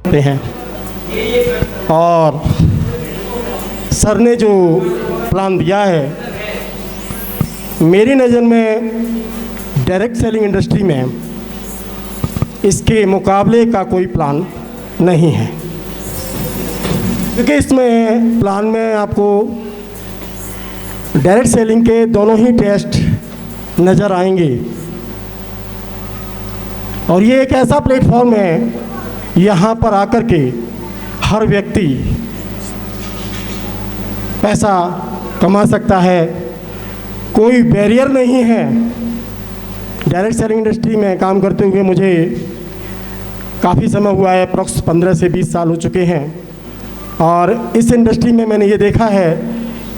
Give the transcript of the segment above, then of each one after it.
करते हैं। और सर ने जो प्लान दिया है, मेरी नज़र में डायरेक्ट सेलिंग इंडस्ट्री में इसके मुकाबले का कोई प्लान नहीं है, क्योंकि इसमें प्लान में आपको डायरेक्ट सेलिंग के दोनों ही टेस्ट नज़र आएंगे। और ये एक ऐसा प्लेटफॉर्म है, यहाँ पर आकर के हर व्यक्ति पैसा कमा सकता है, कोई बैरियर नहीं है। डायरेक्ट सेलिंग इंडस्ट्री में काम करते हुए मुझे काफ़ी समय हुआ है, अप्रॉक्स 15 से 20 साल हो चुके हैं। और इस इंडस्ट्री में मैंने ये देखा है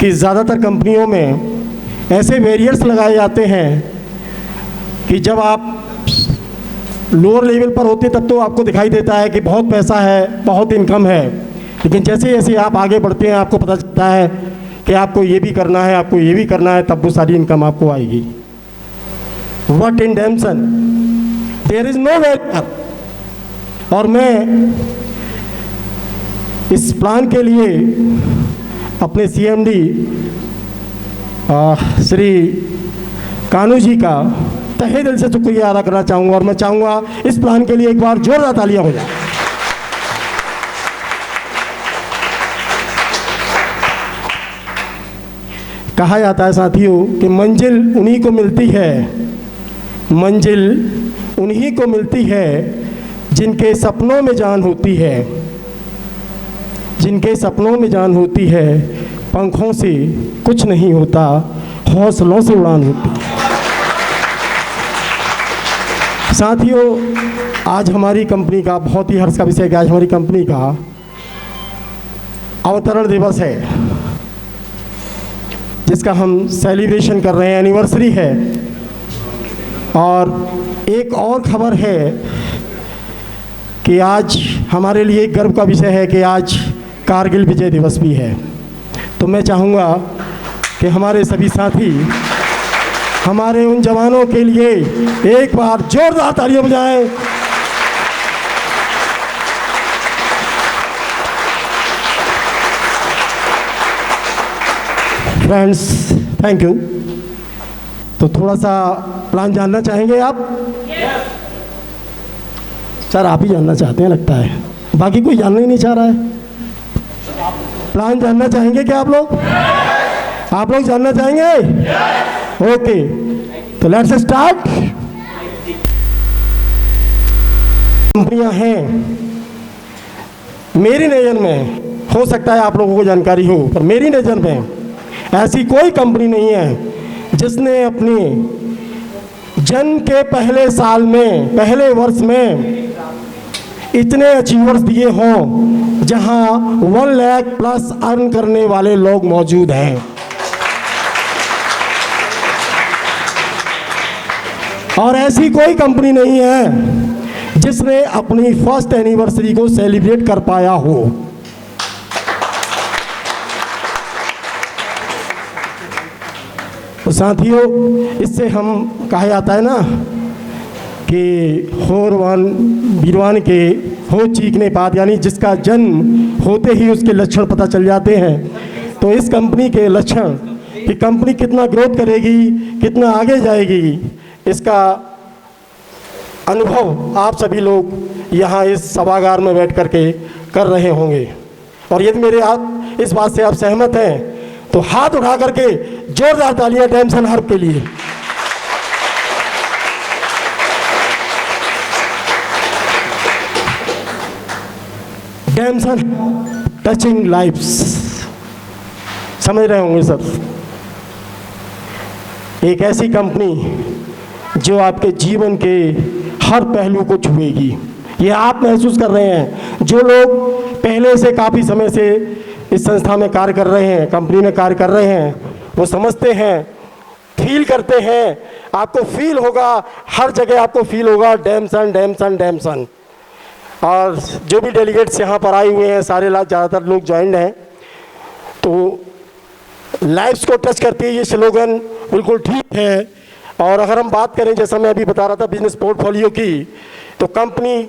कि ज़्यादातर कंपनियों में ऐसे बैरियर्स लगाए जाते हैं कि जब आप लोअर लेवल पर होते तब तो आपको दिखाई देता है कि बहुत पैसा है, बहुत इनकम है, लेकिन जैसे जैसे आप आगे बढ़ते हैं आपको पता चलता है कि आपको ये भी करना है, आपको ये भी करना है, तब वो सारी इनकम आपको आएगी। What in dimension, there is no barrier. और मैं इस प्लान के लिए अपने CMD श्री कानू जी का तहे दिल से शुक्रिया अदा करना चाहूँगा। और मैं चाहूँगा इस प्लान के लिए एक बार जोरदार तालियां हो जाए। कहा जाता है साथियों कि मंजिल उन्हीं को मिलती है, मंजिल उन्हीं को मिलती है जिनके सपनों में जान होती है, जिनके सपनों में जान होती है। पंखों से कुछ नहीं होता, हौसलों से उड़ान होती है। साथियों, आज हमारी कंपनी का बहुत ही हर्ष का विषय है कि आज हमारी कंपनी का अवतरण दिवस है, जिसका हम सेलिब्रेशन कर रहे हैं, एनिवर्सरी है। और एक और खबर है कि आज हमारे लिए एक गर्व का विषय है कि आज कारगिल विजय दिवस भी है। तो मैं चाहूँगा कि हमारे सभी साथी हमारे उन जवानों के लिए एक बार जोरदार तालियां बजाएं। Friends, thank you. तो थोड़ा सा प्लान जानना चाहेंगे आप? सर, आप ही जानना चाहते हैं लगता है, बाकी कोई जानना ही नहीं चाह रहा है। प्लान जानना चाहेंगे क्या आप लोग? आप लोग जानना चाहेंगे? ओके, तो लेट्स स्टार्ट। कंपनियां हैं, मेरी नज़र में, हो सकता है आप लोगों को जानकारी हो, पर मेरी नज़र में ऐसी कोई कंपनी नहीं है जिसने अपनी जन्म के पहले साल में, पहले वर्ष में इतने अचीवर्स दिए हों, जहां 1 लाख प्लस अर्न करने वाले लोग मौजूद हैं। और ऐसी कोई कंपनी नहीं है जिसने अपनी फर्स्ट एनिवर्सरी को सेलिब्रेट कर पाया हो। तो साथियों, इससे हम कहा जाता है ना कि होरवान बीरवान के हो चीखने पात, यानी जिसका जन्म होते ही उसके लक्षण पता चल जाते हैं। तो इस कंपनी के लक्षण कि कंपनी कितना ग्रोथ करेगी, कितना आगे जाएगी, इसका अनुभव आप सभी लोग यहाँ इस सभागार में बैठ करके कर रहे होंगे। और यदि मेरे आप इस बात से आप सहमत हैं तो हाथ उठा करके जोरदार तालियां डेम्सन हर्ब के लिए। डेम्सन टचिंग लाइव्स, समझ रहे होंगे सब। एक ऐसी कंपनी जो आपके जीवन के हर पहलू को छुएगी। ये आप महसूस कर रहे हैं, जो लोग पहले से काफ़ी समय से इस संस्था में कार्य कर रहे हैं, कंपनी में कार्य कर रहे हैं, वो समझते हैं, फील करते हैं। आपको फील होगा, हर जगह आपको फील होगा डेम्सन डेम्सन डेम्सन। और जो भी डेलीगेट्स यहाँ पर आए हुए हैं, सारे ज़्यादातर लोग ज्वाइंट हैं, तो लाइफ्स को टच करती है, ये स्लोगन बिल्कुल ठीक है। और अगर हम बात करें, जैसा मैं अभी बता रहा था बिजनेस पोर्टफोलियो की, तो कंपनी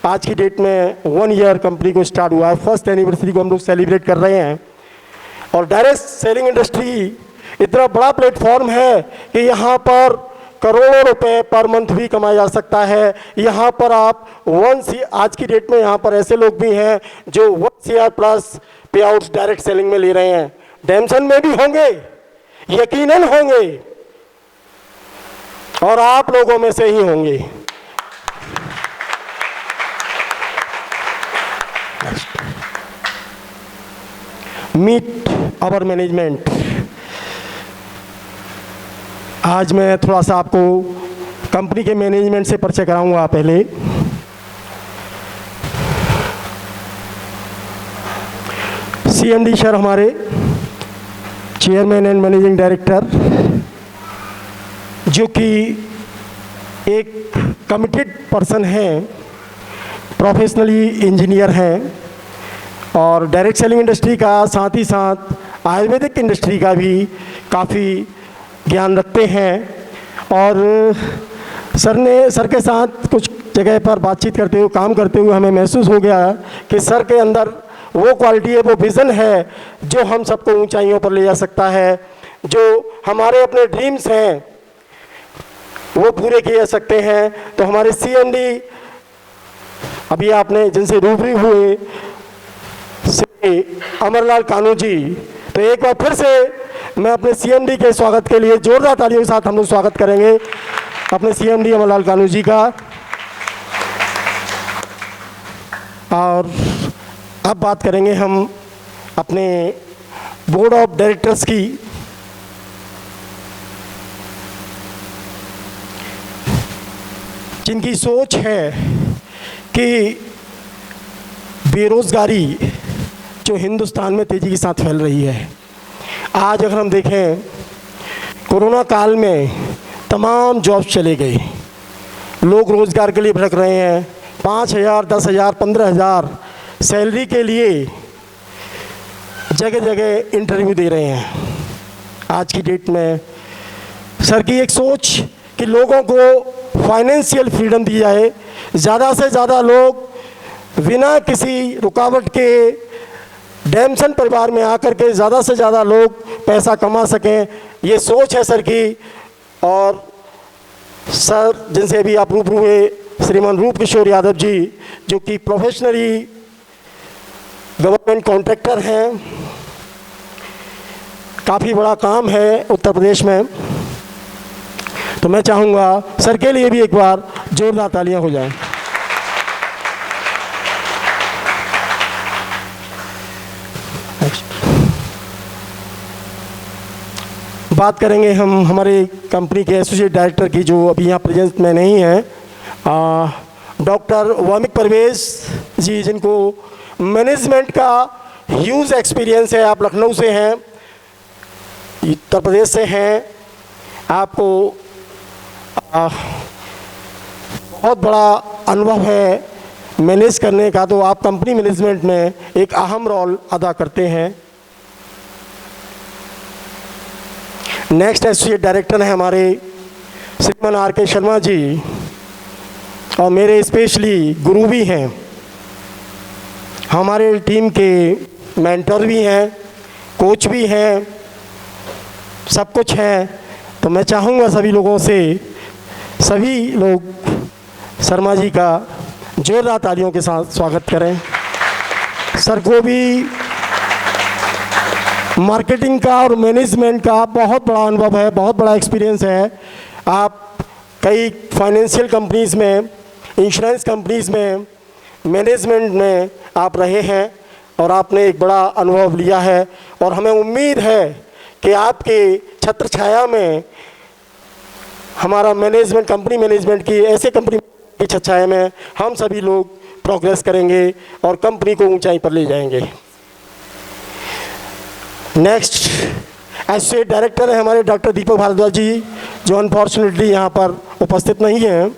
आज की डेट में 1 ईयर कंपनी को स्टार्ट हुआ है, फर्स्ट एनिवर्सरी को हम लोग सेलिब्रेट कर रहे हैं। और डायरेक्ट सेलिंग इंडस्ट्री इतना बड़ा प्लेटफॉर्म है कि यहाँ पर करोड़ों रुपए पर मंथ भी कमाया जा सकता है। यहाँ पर आप आज की डेट में यहाँ पर ऐसे लोग भी हैं जो 1 CR प्लस पे आउट डायरेक्ट सेलिंग में ले रहे हैं। डेमसन में भी होंगे, यकीनन होंगे, और आप लोगों में से ही होंगे। Meet our management. आज मैं थोड़ा सा आपको कंपनी के मैनेजमेंट से परिचय कराऊंगा। पहले CMD सर हमारे चेयरमैन एंड मैनेजिंग डायरेक्टर, जो कि एक कमिटेड पर्सन हैं, प्रोफेशनली इंजीनियर हैं और डायरेक्ट सेलिंग इंडस्ट्री का साथ ही साथ आयुर्वेदिक इंडस्ट्री का भी काफ़ी ज्ञान रखते हैं। और सर के साथ कुछ जगह पर बातचीत करते हुए, काम करते हुए हमें महसूस हो गया कि सर के अंदर वो क्वालिटी है, वो विज़न है जो हम सबको ऊंचाइयों पर ले जा सकता है। जो हमारे अपने ड्रीम्स हैं वो पूरे किए जा सकते हैं। तो हमारे CMD अभी आपने जिनसे रूबरू हुए, श्री अमरलाल कानू जी, तो एक बार फिर से मैं अपने CMD के स्वागत के लिए जोरदार तालियों के साथ हम लोग स्वागत करेंगे अपने CMD अमरलाल कानू जी का। और अब बात करेंगे हम अपने बोर्ड ऑफ डायरेक्टर्स की। जिनकी सोच है कि बेरोज़गारी जो हिंदुस्तान में तेज़ी के साथ फैल रही है, आज अगर हम देखें कोरोना काल में तमाम जॉब्स चले गए, लोग रोज़गार के लिए भटक रहे हैं। 5,000, 10,000, 15,000 सैलरी के लिए जगह जगह इंटरव्यू दे रहे हैं। आज की डेट में सर की एक सोच कि लोगों को फाइनेंशियल फ्रीडम दी जाए, ज़्यादा से ज़्यादा लोग बिना किसी रुकावट के डेमसन परिवार में आकर के ज़्यादा से ज़्यादा लोग पैसा कमा सकें, ये सोच है सर की। और सर जिनसे अभी आप रूबरू हुए, श्रीमान रूप किशोर यादव जी, जो कि प्रोफेशनली गवर्नमेंट कॉन्ट्रैक्टर हैं, काफ़ी बड़ा काम है उत्तर प्रदेश में। तो मैं चाहूँगा सर के लिए भी एक बार जोरदार तालियां हो जाएं। बात करेंगे हम हमारे कंपनी के एसोसिएट डायरेक्टर की, जो अभी यहाँ प्रेजेंस में नहीं है, डॉक्टर वामिक परवेज जी, जिनको मैनेजमेंट का ह्यूज एक्सपीरियंस है। आप लखनऊ से हैं, उत्तर प्रदेश से हैं, आपको बहुत बड़ा अनुभव है मैनेज करने का, तो आप कंपनी मैनेजमेंट में एक अहम रोल अदा करते हैं। नेक्स्ट एसोसिएट डायरेक्टर हैं हमारे श्रीमान RK शर्मा जी, और मेरे स्पेशली गुरु भी हैं, हमारे टीम के मेंटर भी हैं, कोच भी हैं, सब कुछ है। तो मैं चाहूँगा सभी लोगों से, सभी लोग शर्मा जी का जोरदार तालियों के साथ स्वागत करें। सर को भी मार्केटिंग का और मैनेजमेंट का बहुत बड़ा अनुभव है, बहुत बड़ा एक्सपीरियंस है। आप कई फाइनेंशियल कंपनीज़ में, इंश्योरेंस कंपनीज़ में, मैनेजमेंट में आप रहे हैं और आपने एक बड़ा अनुभव लिया है। और हमें उम्मीद है कि आपके छत्र छाया में हमारा मैनेजमेंट, कंपनी मैनेजमेंट की, ऐसे कंपनी की छत्र छाया में हम सभी लोग प्रोग्रेस करेंगे और कंपनी को ऊंचाई पर ले जाएंगे। नेक्स्ट एसोसिएट डायरेक्टर है हमारे डॉक्टर दीपक भारद्वाज जी, जो अनफॉर्चुनेटली यहाँ पर उपस्थित नहीं हैं।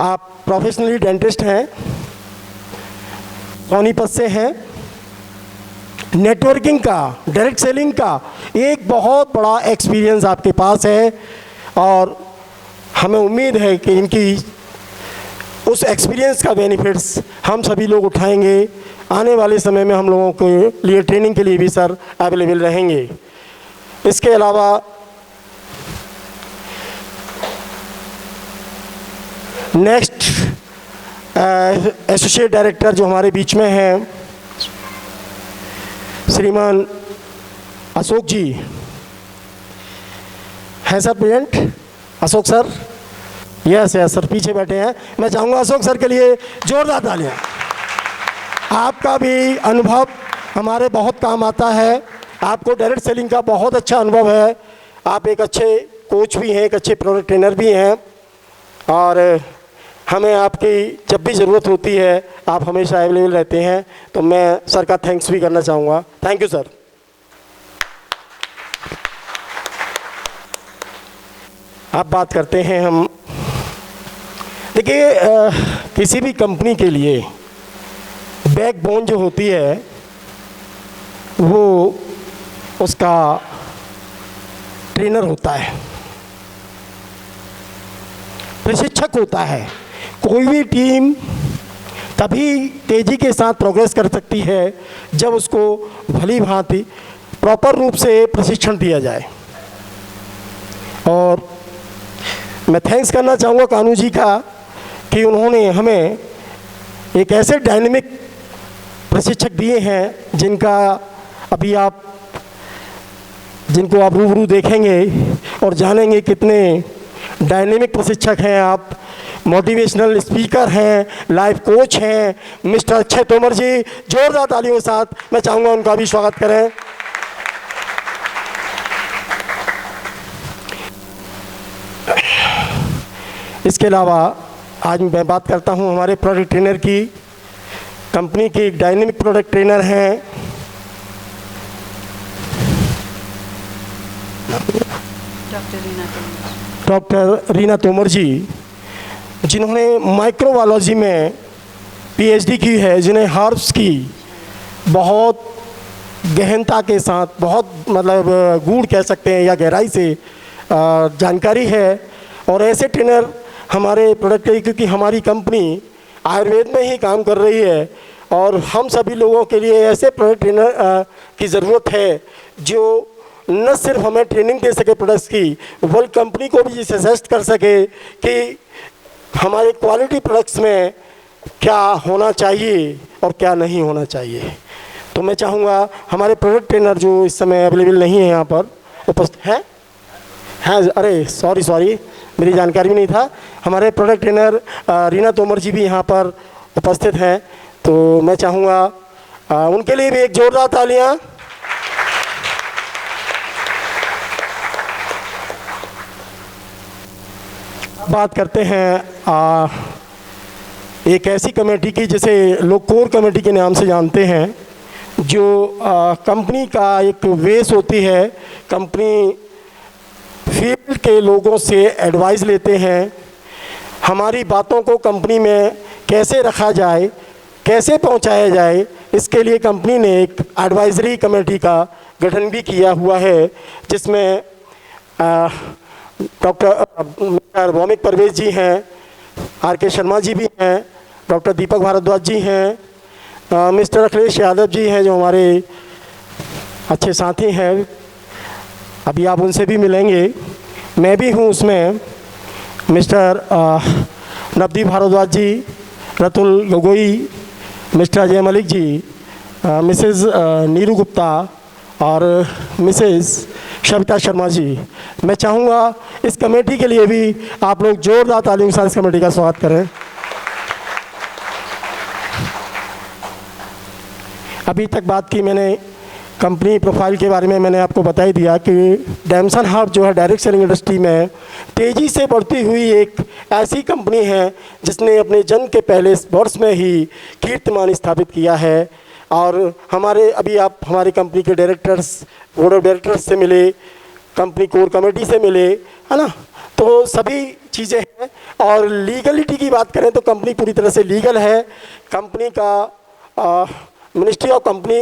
आप प्रोफेशनली डेंटिस्ट हैं, सोनीपत से हैं। नेटवर्किंग का, डायरेक्ट सेलिंग का एक बहुत बड़ा एक्सपीरियंस आपके पास है और हमें उम्मीद है कि इनकी उस एक्सपीरियंस का बेनिफिट्स हम सभी लोग उठाएंगे। आने वाले समय में हम लोगों के लिए ट्रेनिंग के लिए भी सर अवेलेबल रहेंगे। इसके अलावा नेक्स्ट एसोसिएट डायरेक्टर जो हमारे बीच में हैं, श्रीमान अशोक जी हैं sir present. Ashok sir, yes yes sir, पीछे बैठे हैं। मैं चाहूँगा अशोक सर के लिए जोरदार तालियां। आपका भी अनुभव हमारे बहुत काम आता है। आपको डायरेक्ट सेलिंग का बहुत अच्छा अनुभव है। आप एक अच्छे कोच भी हैं, एक अच्छे प्रोडक्ट ट्रेनर भी हैं, और हमें आपकी जब भी ज़रूरत होती है आप हमेशा अवेलेबल रहते हैं। तो मैं सर का थैंक्स भी करना चाहूँगा। Thank you sir. अब बात करते हैं हम, देखिए किसी भी कंपनी के लिए बैकबोन जो होती है वो उसका ट्रेनर होता है, प्रशिक्षक होता है। कोई भी टीम तभी तेज़ी के साथ प्रोग्रेस कर सकती है जब उसको भली भांति प्रॉपर रूप से प्रशिक्षण दिया जाए। और मैं थैंक्स करना चाहूँगा कानू जी का कि उन्होंने हमें एक ऐसे डायनेमिक प्रशिक्षक दिए हैं जिनको आप रूबरू देखेंगे और जानेंगे कितने डायनेमिक प्रशिक्षक हैं आप। मोटिवेशनल स्पीकर हैं, लाइफ कोच हैं, मिस्टर अक्षय तोमर जी। जोरदार तालियों के साथ मैं चाहूँगा उनका भी स्वागत करें। इसके अलावा आज मैं बात करता हूँ हमारे प्रोडक्ट ट्रेनर की। कंपनी की एक डायनेमिक प्रोडक्ट ट्रेनर हैं डॉक्टर रीना तोमर जी, जिन्होंने माइक्रोबायोलॉजी में पीएचडी की है, जिन्हें हर्ब्स की बहुत गहनता के साथ, बहुत मतलब गूढ़ कह सकते हैं या गहराई से जानकारी है। और ऐसे ट्रेनर हमारे प्रोडक्ट, क्योंकि हमारी कंपनी आयुर्वेद में ही काम कर रही है और हम सभी लोगों के लिए ऐसे प्रोडक्ट ट्रेनर की ज़रूरत है जो न सिर्फ हमें ट्रेनिंग दे सके प्रोडक्ट्स की, बल्कि कंपनी को भी सजेस्ट कर सके कि हमारे क्वालिटी प्रोडक्ट्स में क्या होना चाहिए और क्या नहीं होना चाहिए। तो मैं चाहूँगा हमारे प्रोडक्ट ट्रेनर जो इस समय अवेलेबल नहीं है यहाँ पर उपस्थित हैं, अरे सॉरी मेरी जानकारी भी नहीं था, हमारे प्रोडक्ट ट्रेनर रीना तोमर जी भी यहाँ पर उपस्थित हैं। तो मैं चाहूँगा उनके लिए भी एक जोरदार तालियाँ। बात करते हैं एक ऐसी कमेटी की जिसे लोग कोर कमेटी के नाम से जानते हैं, जो कंपनी का एक वेस होती है। कंपनी फील्ड के लोगों से एडवाइस लेते हैं, हमारी बातों को कंपनी में कैसे रखा जाए, कैसे पहुंचाया जाए, इसके लिए कंपनी ने एक एडवाइजरी कमेटी का गठन भी किया हुआ है, जिसमें डॉक्टर भौमिक परवेज जी हैं, आर.के. शर्मा जी भी हैं, डॉक्टर दीपक भारद्वाज जी हैं, मिस्टर अखिलेश यादव जी हैं जो हमारे अच्छे साथी हैं, अभी आप उनसे भी मिलेंगे। मैं भी हूँ उसमें, मिस्टर नवदीप भारद्वाज जी, रतुल गोगोई, मिस्टर अजय मलिक जी, मिसेस नीरू गुप्ता और मिसेस शबिता शर्मा जी। मैं चाहूँगा इस कमेटी के लिए भी आप लोग जोरदार तालियों के साथ इस कमेटी का स्वागत करें। अभी तक बात की मैंने कंपनी प्रोफाइल के बारे में, मैंने आपको बता ही दिया कि डैमसन हब जो है डायरेक्ट सेलिंग इंडस्ट्री में तेज़ी से बढ़ती हुई एक ऐसी कंपनी है जिसने अपने जन्म के पहले वर्ष में ही कीर्तिमान स्थापित किया है। और हमारे अभी आप हमारी कंपनी के डायरेक्टर्स, बोर्ड ऑफ डायरेक्टर्स से मिले, कंपनी कोर कमेटी से मिले, है ना, तो सभी चीज़ें हैं। और लीगलिटी की बात करें तो कंपनी पूरी तरह से लीगल है। कंपनी का मिनिस्ट्री ऑफ कंपनी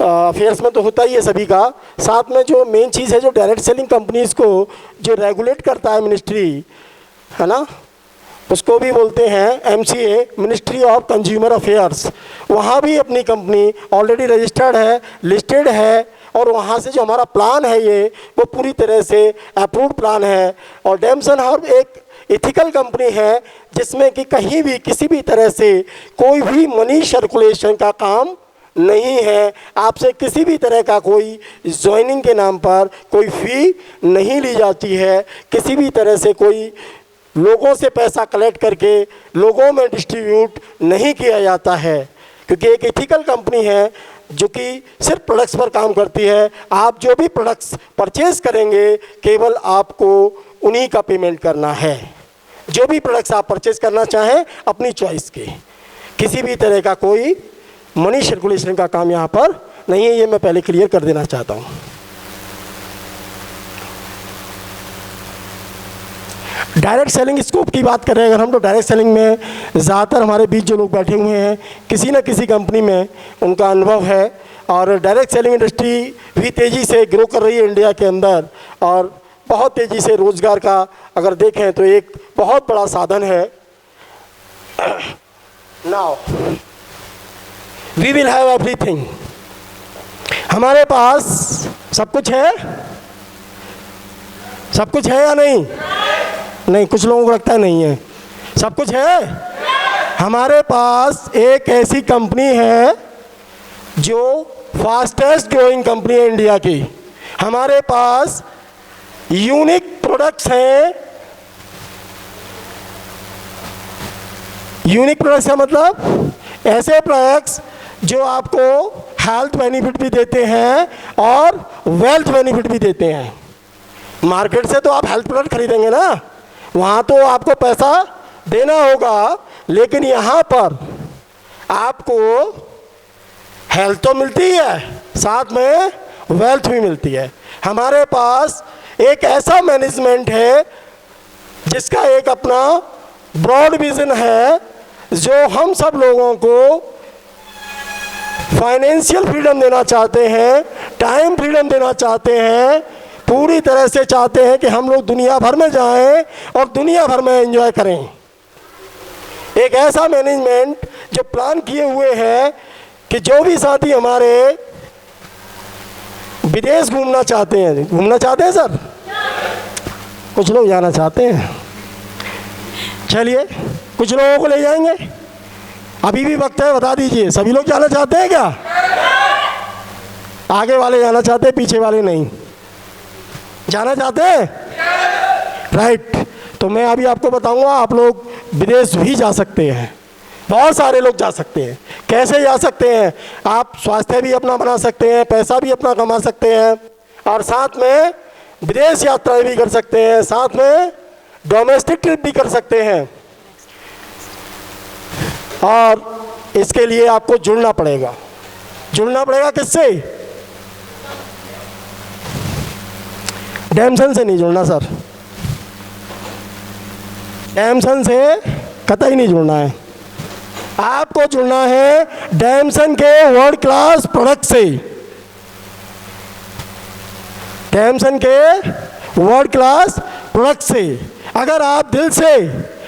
अफेयर्स में तो होता ही है सभी का, साथ में जो मेन चीज़ है जो डायरेक्ट सेलिंग कंपनीज़ को जो रेगुलेट करता है मिनिस्ट्री, है ना, उसको भी बोलते हैं MCA, ministry of consumer affairs. वहाँ भी अपनी कंपनी ऑलरेडी रजिस्टर्ड है, लिस्टेड है, और वहाँ से जो हमारा प्लान है ये वो पूरी तरह से अप्रूव्ड प्लान है। और डैमसन हर्ब एक एथिकल कंपनी है जिसमें कि कहीं भी किसी भी तरह से कोई भी मनी सर्कुलेशन का काम नहीं है। आपसे किसी भी तरह का कोई ज्वाइनिंग के नाम पर कोई फ़ी नहीं ली जाती है, किसी भी तरह से कोई लोगों से पैसा कलेक्ट करके लोगों में डिस्ट्रीब्यूट नहीं किया जाता है, क्योंकि एक एथिकल कंपनी है जो कि सिर्फ प्रोडक्ट्स पर काम करती है। आप जो भी प्रोडक्ट्स परचेज करेंगे केवल आपको उन्हीं का पेमेंट करना है। जो भी प्रोडक्ट्स आप परचेज करना चाहें अपनी चॉइस के, किसी भी तरह का कोई मनी सर्कुलेशन का काम यहाँ पर नहीं है। ये मैं पहले क्लियर कर देना चाहता हूँ। डायरेक्ट सेलिंग स्कोप की बात करें अगर हम, तो डायरेक्ट सेलिंग में ज़्यादातर हमारे बीच जो लोग बैठे हुए हैं किसी न किसी कंपनी में उनका अनुभव है, और डायरेक्ट सेलिंग इंडस्ट्री भी तेज़ी से ग्रो कर रही है इंडिया के अंदर, और बहुत तेज़ी से रोज़गार का अगर देखें तो एक बहुत बड़ा साधन है। Now we will have everything. हमारे पास सब कुछ है, सब कुछ है या नहीं? नहीं, कुछ लोगों को लगता है नहीं है। सब कुछ है। हमारे पास एक ऐसी कंपनी है जो फास्टेस्ट ग्रोइंग कंपनी है इंडिया की। हमारे पास यूनिक प्रोडक्ट्स हैं। यूनिक प्रोडक्ट्स का मतलब ऐसे प्रोडक्ट्स जो आपको हेल्थ बेनिफिट भी देते हैं और वेल्थ बेनिफिट भी देते हैं। मार्केट से तो आप हेल्थ प्रोडक्ट खरीदेंगे ना, वहाँ तो आपको पैसा देना होगा, लेकिन यहाँ पर आपको हेल्थ तो मिलती है, साथ में वेल्थ भी मिलती है। हमारे पास एक ऐसा मैनेजमेंट है जिसका एक अपना ब्रॉड विजन है, जो हम सब लोगों को फाइनेंशियल फ्रीडम देना चाहते हैं, टाइम फ्रीडम देना चाहते हैं, पूरी तरह से चाहते हैं कि हम लोग दुनिया भर में जाएं और दुनिया भर में एंजॉय करें। एक ऐसा मैनेजमेंट जो प्लान किए हुए हैं कि जो भी साथी हमारे विदेश घूमना चाहते हैं सर, कुछ लोग जाना चाहते हैं, चलिए कुछ लोगों को ले जाएंगे। अभी भी वक्त है, बता दीजिए सभी लोग जाना चाहते हैं क्या? आगे वाले जाना चाहते हैं, पीछे वाले नहीं जाना चाहते हैं, राइट। तो मैं अभी आपको बताऊंगा, आप लोग विदेश भी जा सकते हैं, बहुत सारे लोग जा सकते हैं। कैसे जा सकते हैं? आप स्वास्थ्य भी अपना बना सकते हैं, पैसा भी अपना कमा सकते हैं, और साथ में विदेश यात्राएं भी कर सकते हैं, साथ में डोमेस्टिक ट्रिप भी कर सकते हैं। और इसके लिए आपको जुड़ना पड़ेगा। जुड़ना पड़ेगा किससे? डैमसन से नहीं जुड़ना सर, डैमसन से कतई नहीं जुड़ना है। आपको जुड़ना है डैमसन के वर्ल्ड क्लास प्रोडक्ट से। डैमसन के वर्ल्ड क्लास प्रोडक्ट से अगर आप दिल से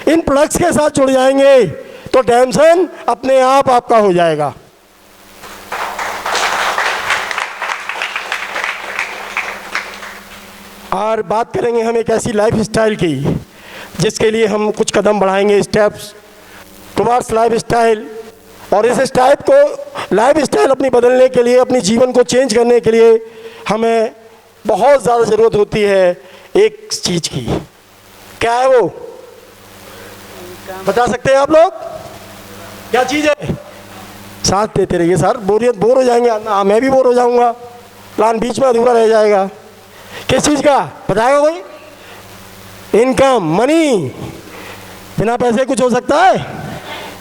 इन प्रोडक्ट्स के साथ जुड़ जाएंगे तो डैमसन अपने आप आपका हो जाएगा। और बात करेंगे हम एक ऐसी लाइफ स्टाइल की जिसके लिए हम कुछ कदम बढ़ाएंगे, स्टेप्स टुवर्ड्स लाइफ स्टाइल। और इस टाइप को लाइफ स्टाइल अपनी बदलने के लिए, अपनी जीवन को चेंज करने के लिए हमें बहुत ज़्यादा ज़रूरत होती है एक चीज़ की। क्या है वो? बता सकते हैं आप लोग? क्या चीज़ है? साथ देते रहिए सर, बोर हो जाएंगे। हाँ, मैं भी बोर हो जाऊंगा, प्लान बीच में अधूरा रह जाएगा। किस चीज़ का बताएगा कोई? Income, money. बिना पैसे कुछ हो सकता है?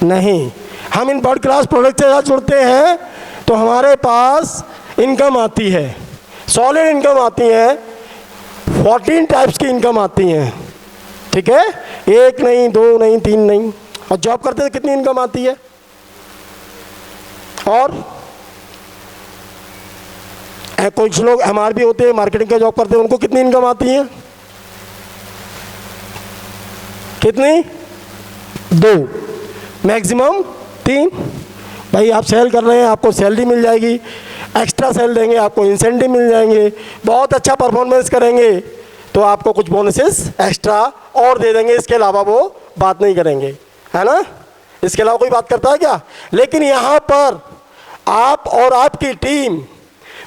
नहीं। हम इन वर्ल्ड क्लास प्रोडक्ट के साथ जुड़ते हैं तो हमारे पास इनकम आती है, सॉलिड इनकम आती है, 14 टाइप्स की इनकम आती हैं, ठीक है? 1 नहीं, 2 नहीं, 3 नहीं। और जॉब करते तो कितनी इनकम आती है? और कुछ लोग हमारे भी होते हैं, मार्केटिंग का जॉब करते हैं, उनको कितनी इनकम आती है? कितनी? 2, मैक्सिमम 3। भाई आप सेल कर रहे हैं, आपको सैलरी मिल जाएगी, एक्स्ट्रा सेल देंगे, आपको इंसेंटिव मिल जाएंगे, बहुत अच्छा परफॉर्मेंस करेंगे तो आपको कुछ बोनसेस एक्स्ट्रा और दे देंगे, इसके अलावा वो बात नहीं करेंगे, है ना। इसके अलावा कोई बात करता है क्या? लेकिन यहाँ पर आप और आपकी टीम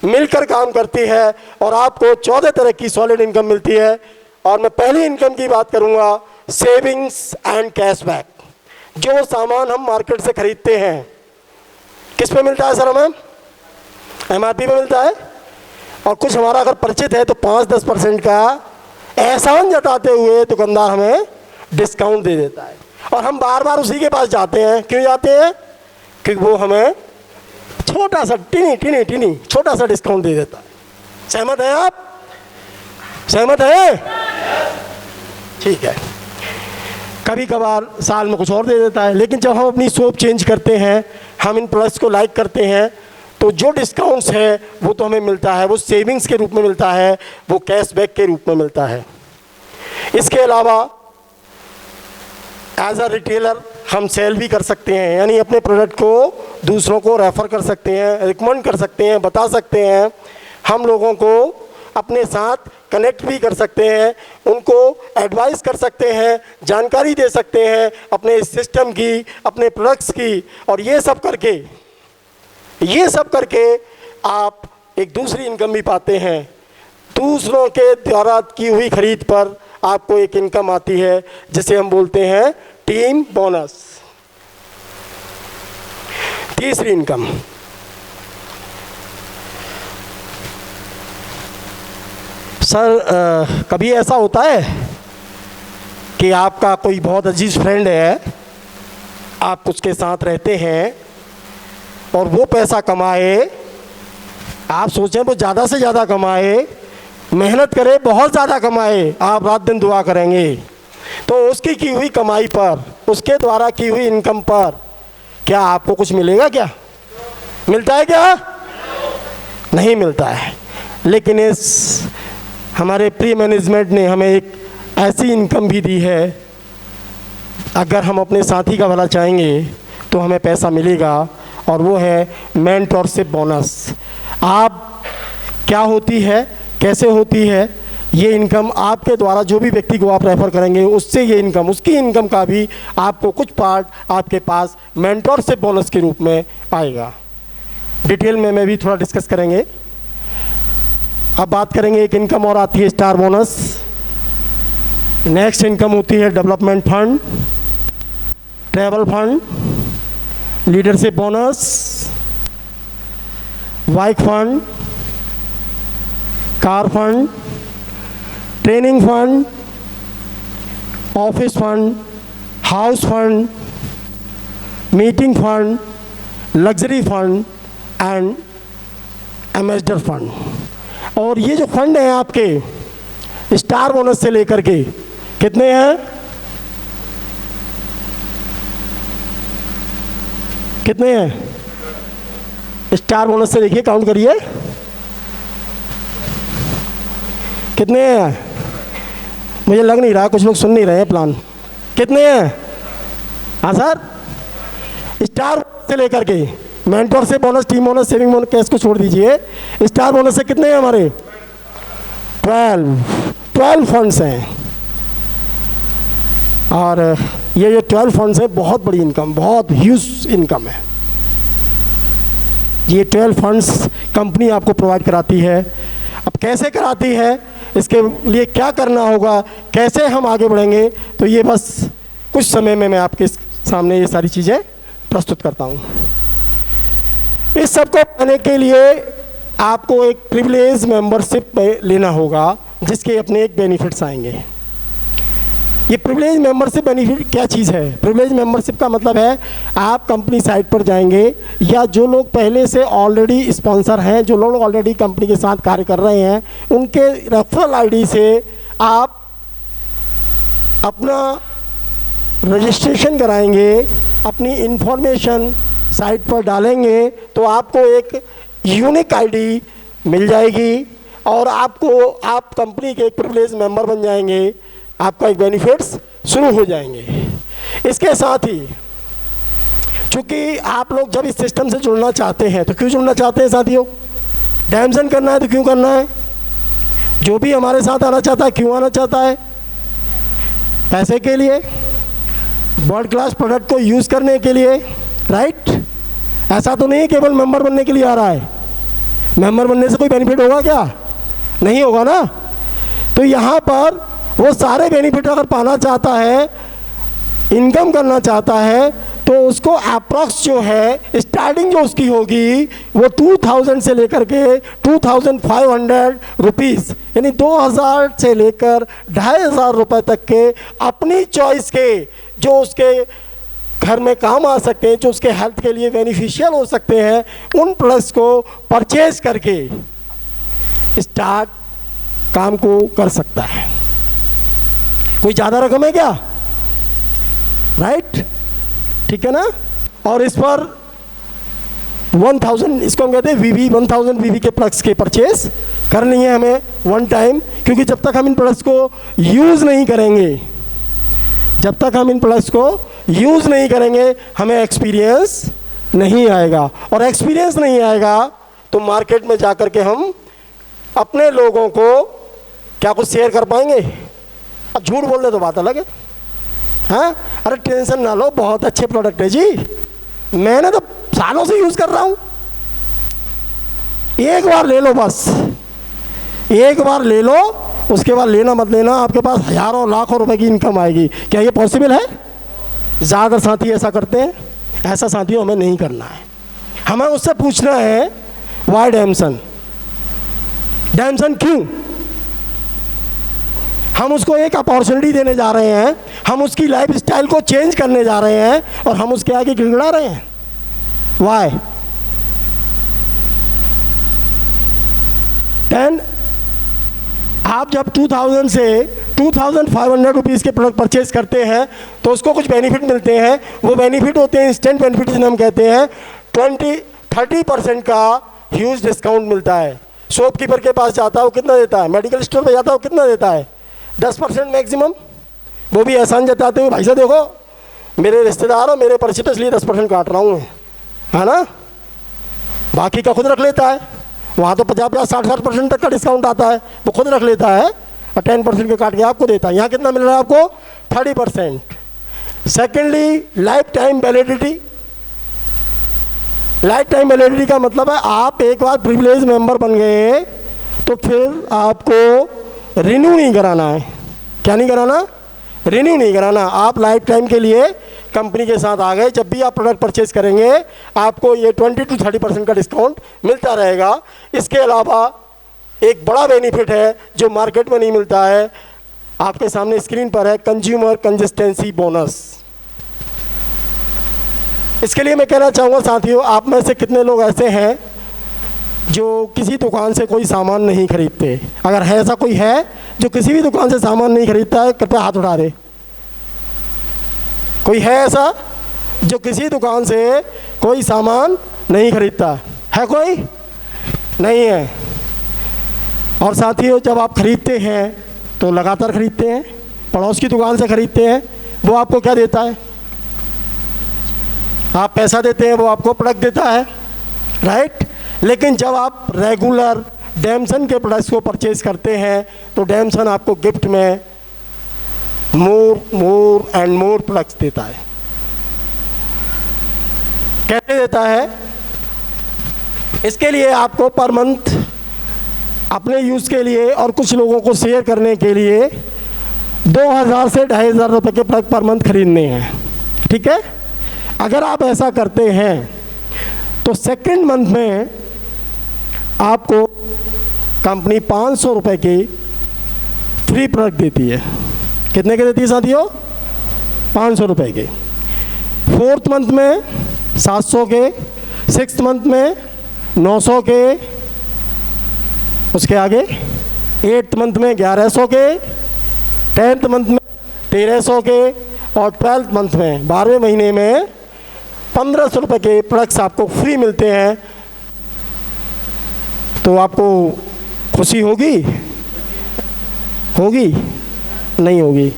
मिलकर काम करती है और आपको 14 तरह की सॉलिड इनकम मिलती है। और मैं पहली इनकम की बात करूँगा, सेविंग्स एंड कैशबैक। जो सामान हम मार्केट से खरीदते हैं किस पे मिलता है सर? हमें MRP पे मिलता है, और कुछ हमारा अगर परिचित है तो 5-10% का एहसान जताते हुए दुकानदार हमें डिस्काउंट दे देता है, और हम बार बार उसी के पास जाते हैं। क्यों जाते हैं? क्योंकि वो हमें छोटा सा टीनी छोटा सा डिस्काउंट दे देता है। सहमत हैं आप? सहमत हैं? ठीक है। कभी कभार साल में कुछ और दे देता है, लेकिन जब हम अपनी सोप चेंज करते हैं, हम इन प्रोडक्ट्स को लाइक करते हैं, तो जो डिस्काउंट्स है वो तो हमें मिलता है, वो सेविंग्स के रूप में मिलता है, वो कैशबैक के रूप में मिलता है। इसके अलावा एज अ रिटेलर हम सेल भी कर सकते हैं, यानी अपने प्रोडक्ट को दूसरों को रेफ़र कर सकते हैं, रिकमेंड कर सकते हैं, बता सकते हैं, हम लोगों को अपने साथ कनेक्ट भी कर सकते हैं, उनको एडवाइस कर सकते हैं, जानकारी दे सकते हैं अपने सिस्टम की, अपने प्रोडक्ट्स की। और ये सब करके आप एक दूसरी इनकम भी पाते हैं। दूसरों के द्वारा की हुई खरीद पर आपको एक इनकम आती है जिसे हम बोलते हैं टीम बोनस। तीसरी इनकम, सर कभी ऐसा होता है कि आपका कोई बहुत अजीज फ्रेंड है, आप उसके साथ रहते हैं और वो पैसा कमाए, आप सोचें वो ज़्यादा से ज़्यादा कमाए, मेहनत करे, बहुत ज़्यादा कमाए, आप रात दिन दुआ करेंगे, तो उसकी की हुई कमाई पर, उसके द्वारा की हुई इनकम पर क्या आपको कुछ मिलेगा? क्या मिलता है? क्या नहीं मिलता है। लेकिन इस हमारे प्री मैनेजमेंट ने हमें एक ऐसी इनकम भी दी है, अगर हम अपने साथी का भला चाहेंगे तो हमें पैसा मिलेगा, और वो है मेंटरशिप बोनस। आप क्या होती है, कैसे होती है ये इनकम? आपके द्वारा जो भी व्यक्ति को आप रेफ़र करेंगे उससे ये इनकम, उसकी इनकम का भी आपको कुछ पार्ट आपके पास मेंटरशिप बोनस के रूप में आएगा। डिटेल में मैं भी थोड़ा डिस्कस करेंगे। अब बात करेंगे, एक इनकम और आती है स्टार बोनस। नेक्स्ट इनकम होती है development fund, travel fund, leadership bonus, bike fund, car fund, training fund, office fund, house fund, meeting fund, luxury fund and ambassador fund. और ये जो फंड हैं आपके स्टार बोनस से लेकर के कितने हैं? कितने हैं स्टार बोनस से? देखिए काउंट करिए कितने हैं। मुझे लग नहीं रहा, कुछ लोग सुन नहीं रहे हैं प्लान। कितने हैं? हाँ सर, स्टार से लेकर के मेंटोर से bonus, team bonus, saving bonus, cash को छोड़ दीजिए, स्टार बोनस से कितने हैं हमारे? 12 फंड्स हैं। और ये जो 12 फंड्स है, बहुत बड़ी इनकम, बहुत ह्यूज इनकम है। ये 12 फंड्स कंपनी आपको प्रोवाइड कराती है। अब कैसे कराती है, इसके लिए क्या करना होगा, कैसे हम आगे बढ़ेंगे, तो ये बस कुछ समय में मैं आपके सामने ये सारी चीज़ें प्रस्तुत करता हूँ। इस सब को पाने के लिए आपको एक प्रिविलेज मेंबरशिप लेना होगा, जिसके अपने एक बेनिफिट्स आएंगे। ये प्रिविलेज मेंबरशिप बेनिफिट क्या चीज़ है? प्रिविलेज मेंबरशिप का मतलब है, आप कंपनी साइट पर जाएंगे, या जो लोग पहले से ऑलरेडी स्पॉन्सर हैं, जो लोग ऑलरेडी कंपनी के साथ कार्य कर रहे हैं, उनके रेफरल आईडी से आप अपना रजिस्ट्रेशन कराएंगे, अपनी इंफॉर्मेशन साइट पर डालेंगे, तो आपको एक यूनिक आईडी मिल जाएगी और आप कंपनी के एक प्रिविलेज मेंबर बन जाएंगे। आपका एक बेनिफिट्स शुरू हो जाएंगे। इसके साथ ही चूँकि आप लोग जब इस सिस्टम से जुड़ना चाहते हैं तो क्यों जुड़ना चाहते हैं साथियों? डैमसन करना है तो क्यों करना है? जो भी हमारे साथ आना चाहता है क्यों आना चाहता है? पैसे के लिए, वर्ल्ड क्लास प्रोडक्ट को यूज़ करने के लिए, राइट? ऐसा तो नहीं है केवल मेंबर बनने के लिए आ रहा है। मेंबर बनने से कोई बेनिफिट होगा क्या? नहीं होगा ना। तो यहाँ पर वो सारे बेनिफिट अगर पाना चाहता है, इनकम करना चाहता है, तो उसको अप्रॉक्स जो है स्टार्टिंग जो उसकी होगी वो 2000 से लेकर के 2500 रुपीज़, यानी 2000 से लेकर 2500 रुपये तक के अपनी चॉइस के जो उसके घर में काम आ सकते हैं, जो उसके हेल्थ के लिए बेनिफिशियल हो सकते हैं, उन प्रोडक्ट्स को परचेज करके स्टार्ट काम को कर सकता है। कोई ज़्यादा रकम है क्या? राइट, ठीक है ना। और इस पर 1000, इसको हम कहते हैं वीवी, 1000 वीवी के प्रोडक्ट्स के परचेज करनी है हमें वन टाइम, क्योंकि जब तक हम इन प्रोडक्ट्स को यूज़ नहीं करेंगे, जब तक हम इन प्रोडक्ट्स को यूज़ नहीं करेंगे हमें एक्सपीरियंस नहीं आएगा, और एक्सपीरियंस नहीं आएगा तो मार्केट में जा कर के हम अपने लोगों को क्या कुछ शेयर कर पाएंगे? अब झूठ बोल दे तो बात अलग है। हाँ, अरे टेंशन ना लो, बहुत अच्छे प्रोडक्ट है जी, मैंने तो सालों से यूज़ कर रहा हूँ, एक बार ले लो, बस एक बार ले लो, उसके बाद लेना मत लेना, आपके पास हज़ारों लाखों रुपए की इनकम आएगी। क्या ये पॉसिबल है? ज़्यादा साथी ऐसा करते हैं। ऐसा साथियों हमें नहीं करना है। हमें उससे पूछना है वाई डैमसन, डैमसन क्यों? हम उसको एक अपॉर्चुनिटी देने जा रहे हैं, हम उसकी लाइफ स्टाइल को चेंज करने जा रहे हैं, और हम उसके आगे गिड़गिड़ा रहे हैं। वाई? देन आप जब 2000 से 2500 रुपीज़ के प्रोडक्ट परचेज करते हैं तो उसको कुछ बेनिफिट मिलते हैं। वो बेनिफिट होते हैं इंस्टेंट बेनिफिट, जिन्हें हम कहते हैं 30% का ह्यूज डिस्काउंट मिलता है। शॉपकीपर के पास जाता है वो कितना देता है? मेडिकल स्टोर पे जाता है वो कितना देता है? 10% मैक्सिमम। वो भी एहसान जताते हुए, भाई साहब देखो मेरे रिश्तेदार हो, मेरे परिचित, इसलिए 10% काट रहा हूँ, है ना। बाकी का खुद रख लेता है, वहाँ तो 50-60% तक का डिस्काउंट आता है, वो खुद रख लेता है और 10% के काट के आपको देता है। यहाँ कितना मिल रहा है आपको? 30%। Secondly, life time validity. Life time validity का मतलब है आप एक बार प्रिविलेज मेंबर बन गए तो फिर आपको रिन्यू नहीं कराना है। क्या नहीं कराना? रिन्यू नहीं कराना। आप लाइफ टाइम के लिए कंपनी के साथ आ गए, जब भी आप प्रोडक्ट परचेज करेंगे आपको ये 20 to 30% का डिस्काउंट मिलता रहेगा। इसके अलावा एक बड़ा बेनिफिट है जो मार्केट में नहीं मिलता है, आपके सामने स्क्रीन पर है, कंज्यूमर कंसिस्टेंसी बोनस। इसके लिए मैं कहना चाहूँगा साथियों, आप में से कितने लोग ऐसे हैं जो किसी दुकान से कोई सामान नहीं खरीदते? अगर है ऐसा कोई है जो किसी भी दुकान से सामान नहीं खरीदता है, कृपया हाथ उठा दे। कोई है ऐसा जो किसी दुकान से कोई सामान नहीं खरीदता है? कोई नहीं है। और साथियों, जब आप खरीदते हैं तो लगातार खरीदते हैं, पड़ोस की दुकान से खरीदते हैं, वो आपको क्या देता है? आप पैसा देते हैं, वो आपको प्रोडक्ट देता है, राइट। लेकिन जब आप रेगुलर डैमसन के प्रोडक्ट्स को परचेज करते हैं तो डैमसन आपको गिफ्ट में मोर एंड मोर प्रोडक्ट्स देता है। कैसे देता है? इसके लिए आपको पर मंथ अपने यूज़ के लिए और कुछ लोगों को शेयर करने के लिए 2000 से 2500 रुपये के प्रोडक्ट पर मंथ खरीदने हैं, ठीक है। अगर आप ऐसा करते हैं तो सेकंड मंथ में आपको कंपनी 500 रुपये की फ्री प्रोडक्ट देती है। कितने के देती है साथियों? 500 रुपये के। फोर्थ मंथ में 700 के, सिक्स्थ मंथ में 900 के, उसके आगे 8th मंथ में 1100 के, 10th मंथ में 1300 के, और 12th मंथ में 12वें महीने में 1500 रुपये के प्रोडक्ट्स आपको फ्री मिलते हैं। तो आपको खुशी होगी? होगी? नहीं होगी।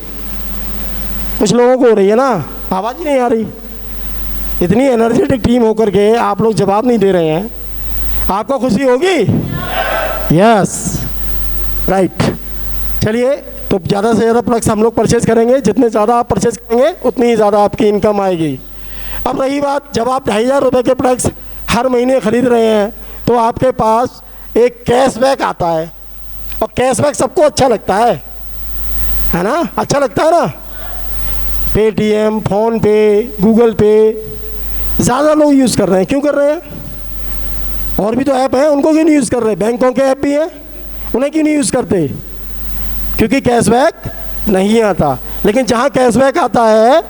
कुछ लोगों को हो रही है ना, आवाज़ ही नहीं आ रही। इतनी एनर्जेटिक टीम होकर के आप लोग जवाब नहीं दे रहे हैं, आपको खुशी होगी? Yes, right. चलिए, तो ज़्यादा से ज़्यादा प्रोडक्ट्स हम लोग परचेज़ करेंगे, जितने ज़्यादा आप परचेज़ करेंगे उतनी ही ज़्यादा आपकी इनकम आएगी। अब रही बात, जब आप 2,500 रुपये के प्रोडक्ट्स हर महीने ख़रीद रहे हैं तो आपके पास एक कैशबैक आता है, और कैशबैक सबको अच्छा लगता है ना? अच्छा लगता है ना? पेटीएम, फ़ोन पे, गूगल पे ज़्यादा लोग यूज़ कर रहे हैं। क्यों कर रहे हैं? और भी तो ऐप हैं, उनको क्यों नहीं यूज़ कर रहे? बैंकों के ऐप भी हैं, उन्हें क्यों नहीं यूज़ करते? क्योंकि कैशबैक नहीं आता। लेकिन जहाँ कैशबैक आता है,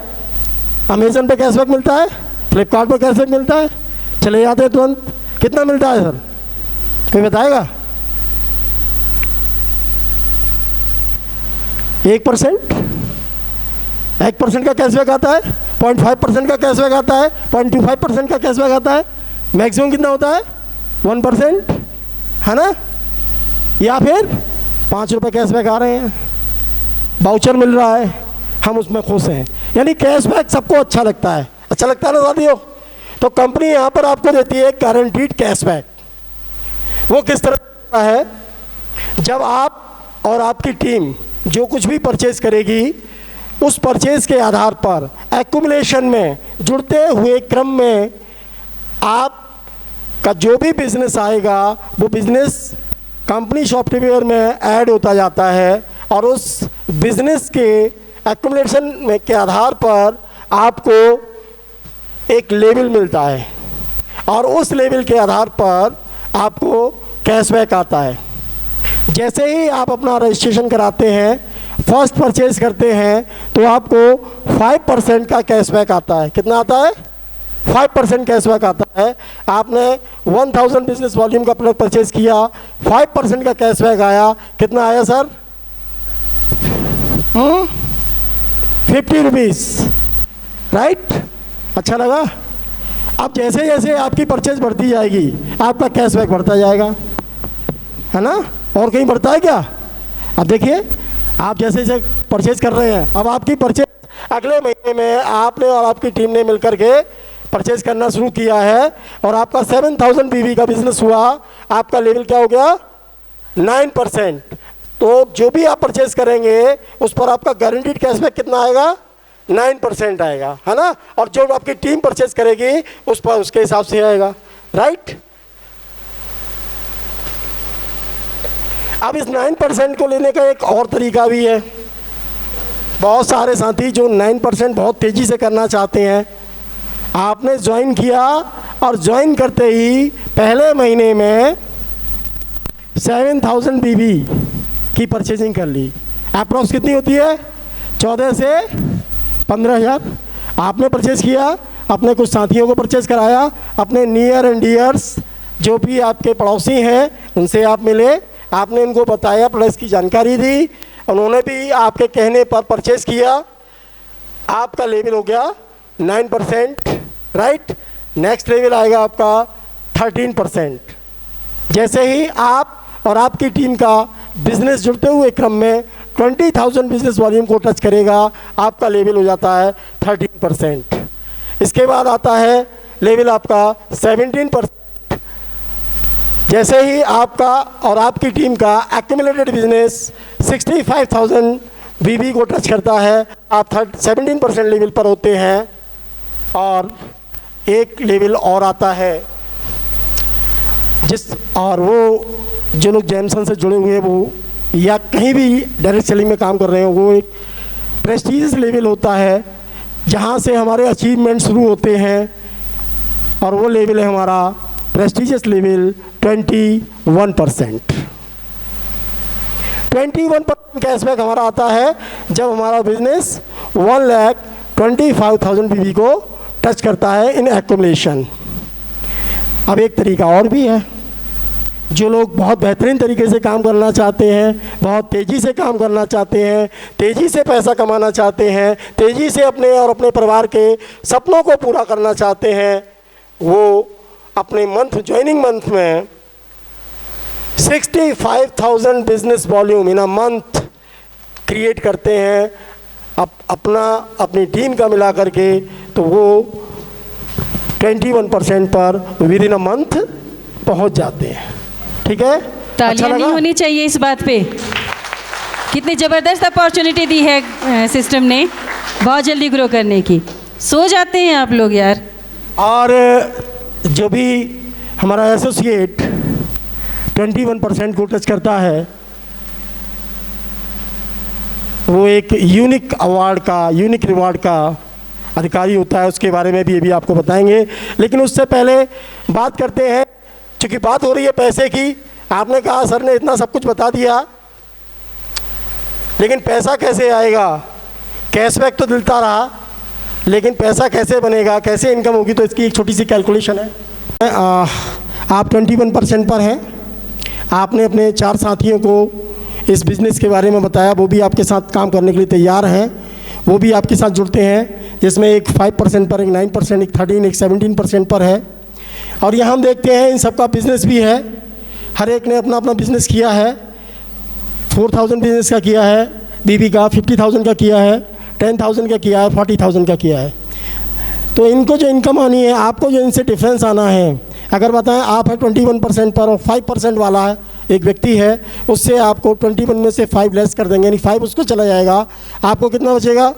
अमेज़न पे कैशबैक मिलता है, फ्लिपकार्ट पे कैशबैक मिलता है, चले जाते हैं तुरंत। कितना मिलता है सर, कोई बताएगा? 1%, 1% का कैशबैक आता है, 0.5% का कैशबैक आता है, 0.25% का कैशबैक आता है, मैक्सिमम कितना होता है? 1%, है ना? या फिर 5 रुपये कैशबैक आ रहे हैं, वाउचर मिल रहा है, हम उसमें खुश हैं। यानी कैशबैक सबको अच्छा लगता है। अच्छा लगता है ना साथियों? तो कंपनी यहाँ पर आपको देती है गारंटीड कैशबैक। वो किस तरह है? जब आप और आपकी टीम जो कुछ भी परचेज करेगी, उस परचेज के आधार पर एक्यूमुलेशन में जुड़ते हुए क्रम में आप का जो भी बिजनेस आएगा वो बिजनेस कंपनी सॉफ्टवेयर में ऐड होता जाता है, और उस बिजनेस के एक्यूमुलेशन में के आधार पर आपको एक लेवल मिलता है, और उस लेवल के आधार पर आपको कैशबैक आता है। जैसे ही आप अपना रजिस्ट्रेशन कराते हैं, फर्स्ट परचेज करते हैं, तो आपको 5% का कैशबैक आता है। कितना आता है? 5% कैशबैक आता है। आपने 1000 बिजनेस वॉल्यूम का प्रोडक्ट परचेज किया, 5% का कैशबैक आया। कितना आया सर? 50 rupees, right? अच्छा लगा? अब जैसे जैसे आपकी परचेज बढ़ती जाएगी, आपका कैशबैक बढ़ता जाएगा, है ना? और कहीं बढ़ता है क्या? अब देखिए, आप जैसे जैसे परचेज कर रहे हैं, अब आपकी परचेज अगले महीने में आपने और आपकी टीम ने मिलकर के परचेज करना शुरू किया है, और आपका 7000 बीवी का बिजनेस हुआ। आपका लेवल क्या हो गया? 9%। तो जो भी आप परचेज करेंगे उस पर आपका गारंटीड कैशबैक कितना आएगा? 9% आएगा, है ना? और जो आपकी टीम परचेज करेगी उस पर उसके हिसाब से आएगा, राइट? अब इस 9% को लेने का एक और तरीका भी है। बहुत सारे साथी जो 9% बहुत तेज़ी से करना चाहते हैं, आपने ज्वाइन किया और ज्वाइन करते ही पहले महीने में 7000 बीबी की परचेजिंग कर ली। अप्रॉक्स कितनी होती है? 14 से 15,000। आपने परचेज किया, अपने कुछ साथियों को परचेज कराया, अपने नियर एंड डियर्स जो भी आपके पड़ोसी हैं उनसे आप मिले, आपने उनको बताया, प्रोडक्ट्स की जानकारी दी, उन्होंने भी आपके कहने पर परचेज किया। आपका लेवल हो गया 9%, राइट? नेक्स्ट लेवल आएगा आपका 13%। जैसे ही आप और आपकी टीम का बिजनेस जुड़ते हुए क्रम में 20,000 बिजनेस वॉल्यूम को टच करेगा, आपका लेवल हो जाता है 13%। इसके बाद आता है लेवल आपका 17%। जैसे ही आपका और आपकी टीम का एक्यूमुलेटेड बिजनेस 65,000 बीबी को टच करता है, आप 17% लेवल पर होते हैं। और एक लेवल और आता है और वो जो लोग जैमसन से जुड़े हुए हैं वो या कहीं भी डायरेक्ट सेलिंग में काम कर रहे हो, वो एक प्रेस्टीजियस लेवल होता है जहाँ से हमारे अचीवमेंट शुरू होते हैं, और वो लेवल है हमारा प्रेस्टीजियस लेवल 21%। 21% कैशबैक हमारा आता है जब हमारा बिजनेस 1,25,000 बीबी को टच करता है इन एक्यूमुलेशन। अब एक तरीका और भी है। जो लोग बहुत बेहतरीन तरीके से काम करना चाहते हैं, बहुत तेज़ी से काम करना चाहते हैं, तेज़ी से पैसा कमाना चाहते हैं, तेज़ी से अपने और अपने परिवार के सपनों को पूरा करना चाहते हैं, वो अपने मंथ ज्वाइनिंग मंथ में 65,000 business volume in a month create करते हैं अपनी टीम का मिला करके तो वो 21% पर विद इन अ मंथ पहुंच जाते हैं। ठीक है, तालियां नहीं होनी चाहिए इस बात पे। कितनी ज़बरदस्त अपॉर्चुनिटी दी है सिस्टम ने बहुत जल्दी ग्रो करने की। सो जाते हैं आप लोग यार। और जो भी हमारा एसोसिएट 21% को टच करता है वो एक यूनिक रिवार्ड का अधिकारी होता है। उसके बारे में भी अभी आपको बताएंगे, लेकिन उससे पहले बात करते हैं, क्योंकि बात हो रही है पैसे की। आपने कहा सर ने इतना सब कुछ बता दिया, लेकिन पैसा कैसे आएगा? कैशबैक तो मिलता रहा, लेकिन पैसा कैसे बनेगा, कैसे इनकम होगी? तो इसकी एक छोटी सी कैलकुलेशन है। आप 21% पर हैं। आपने अपने 4 साथियों को इस बिज़नेस के बारे में बताया, वो भी आपके साथ काम करने के लिए तैयार हैं, वो भी आपके साथ जुड़ते हैं, जिसमें एक 5% पर, एक 9%, एक 13%, एक 17% पर है। और यहाँ हम देखते हैं इन सबका बिज़नेस भी है, हर एक ने अपना अपना बिज़नेस किया है। 4000 बिज़नेस का किया है, बीबी का 50,000 का किया है, 10,000 का किया है, 40,000 का किया है। तो इनको जो इनकम आनी है, आपको जो इनसे डिफरेंस आना है, अगर बताएं आप है 21% पर और 5% वाला है एक व्यक्ति है, उससे आपको 21 में से 5 लेस कर देंगे, यानी 5 उसको चला जाएगा। आपको कितना बचेगा?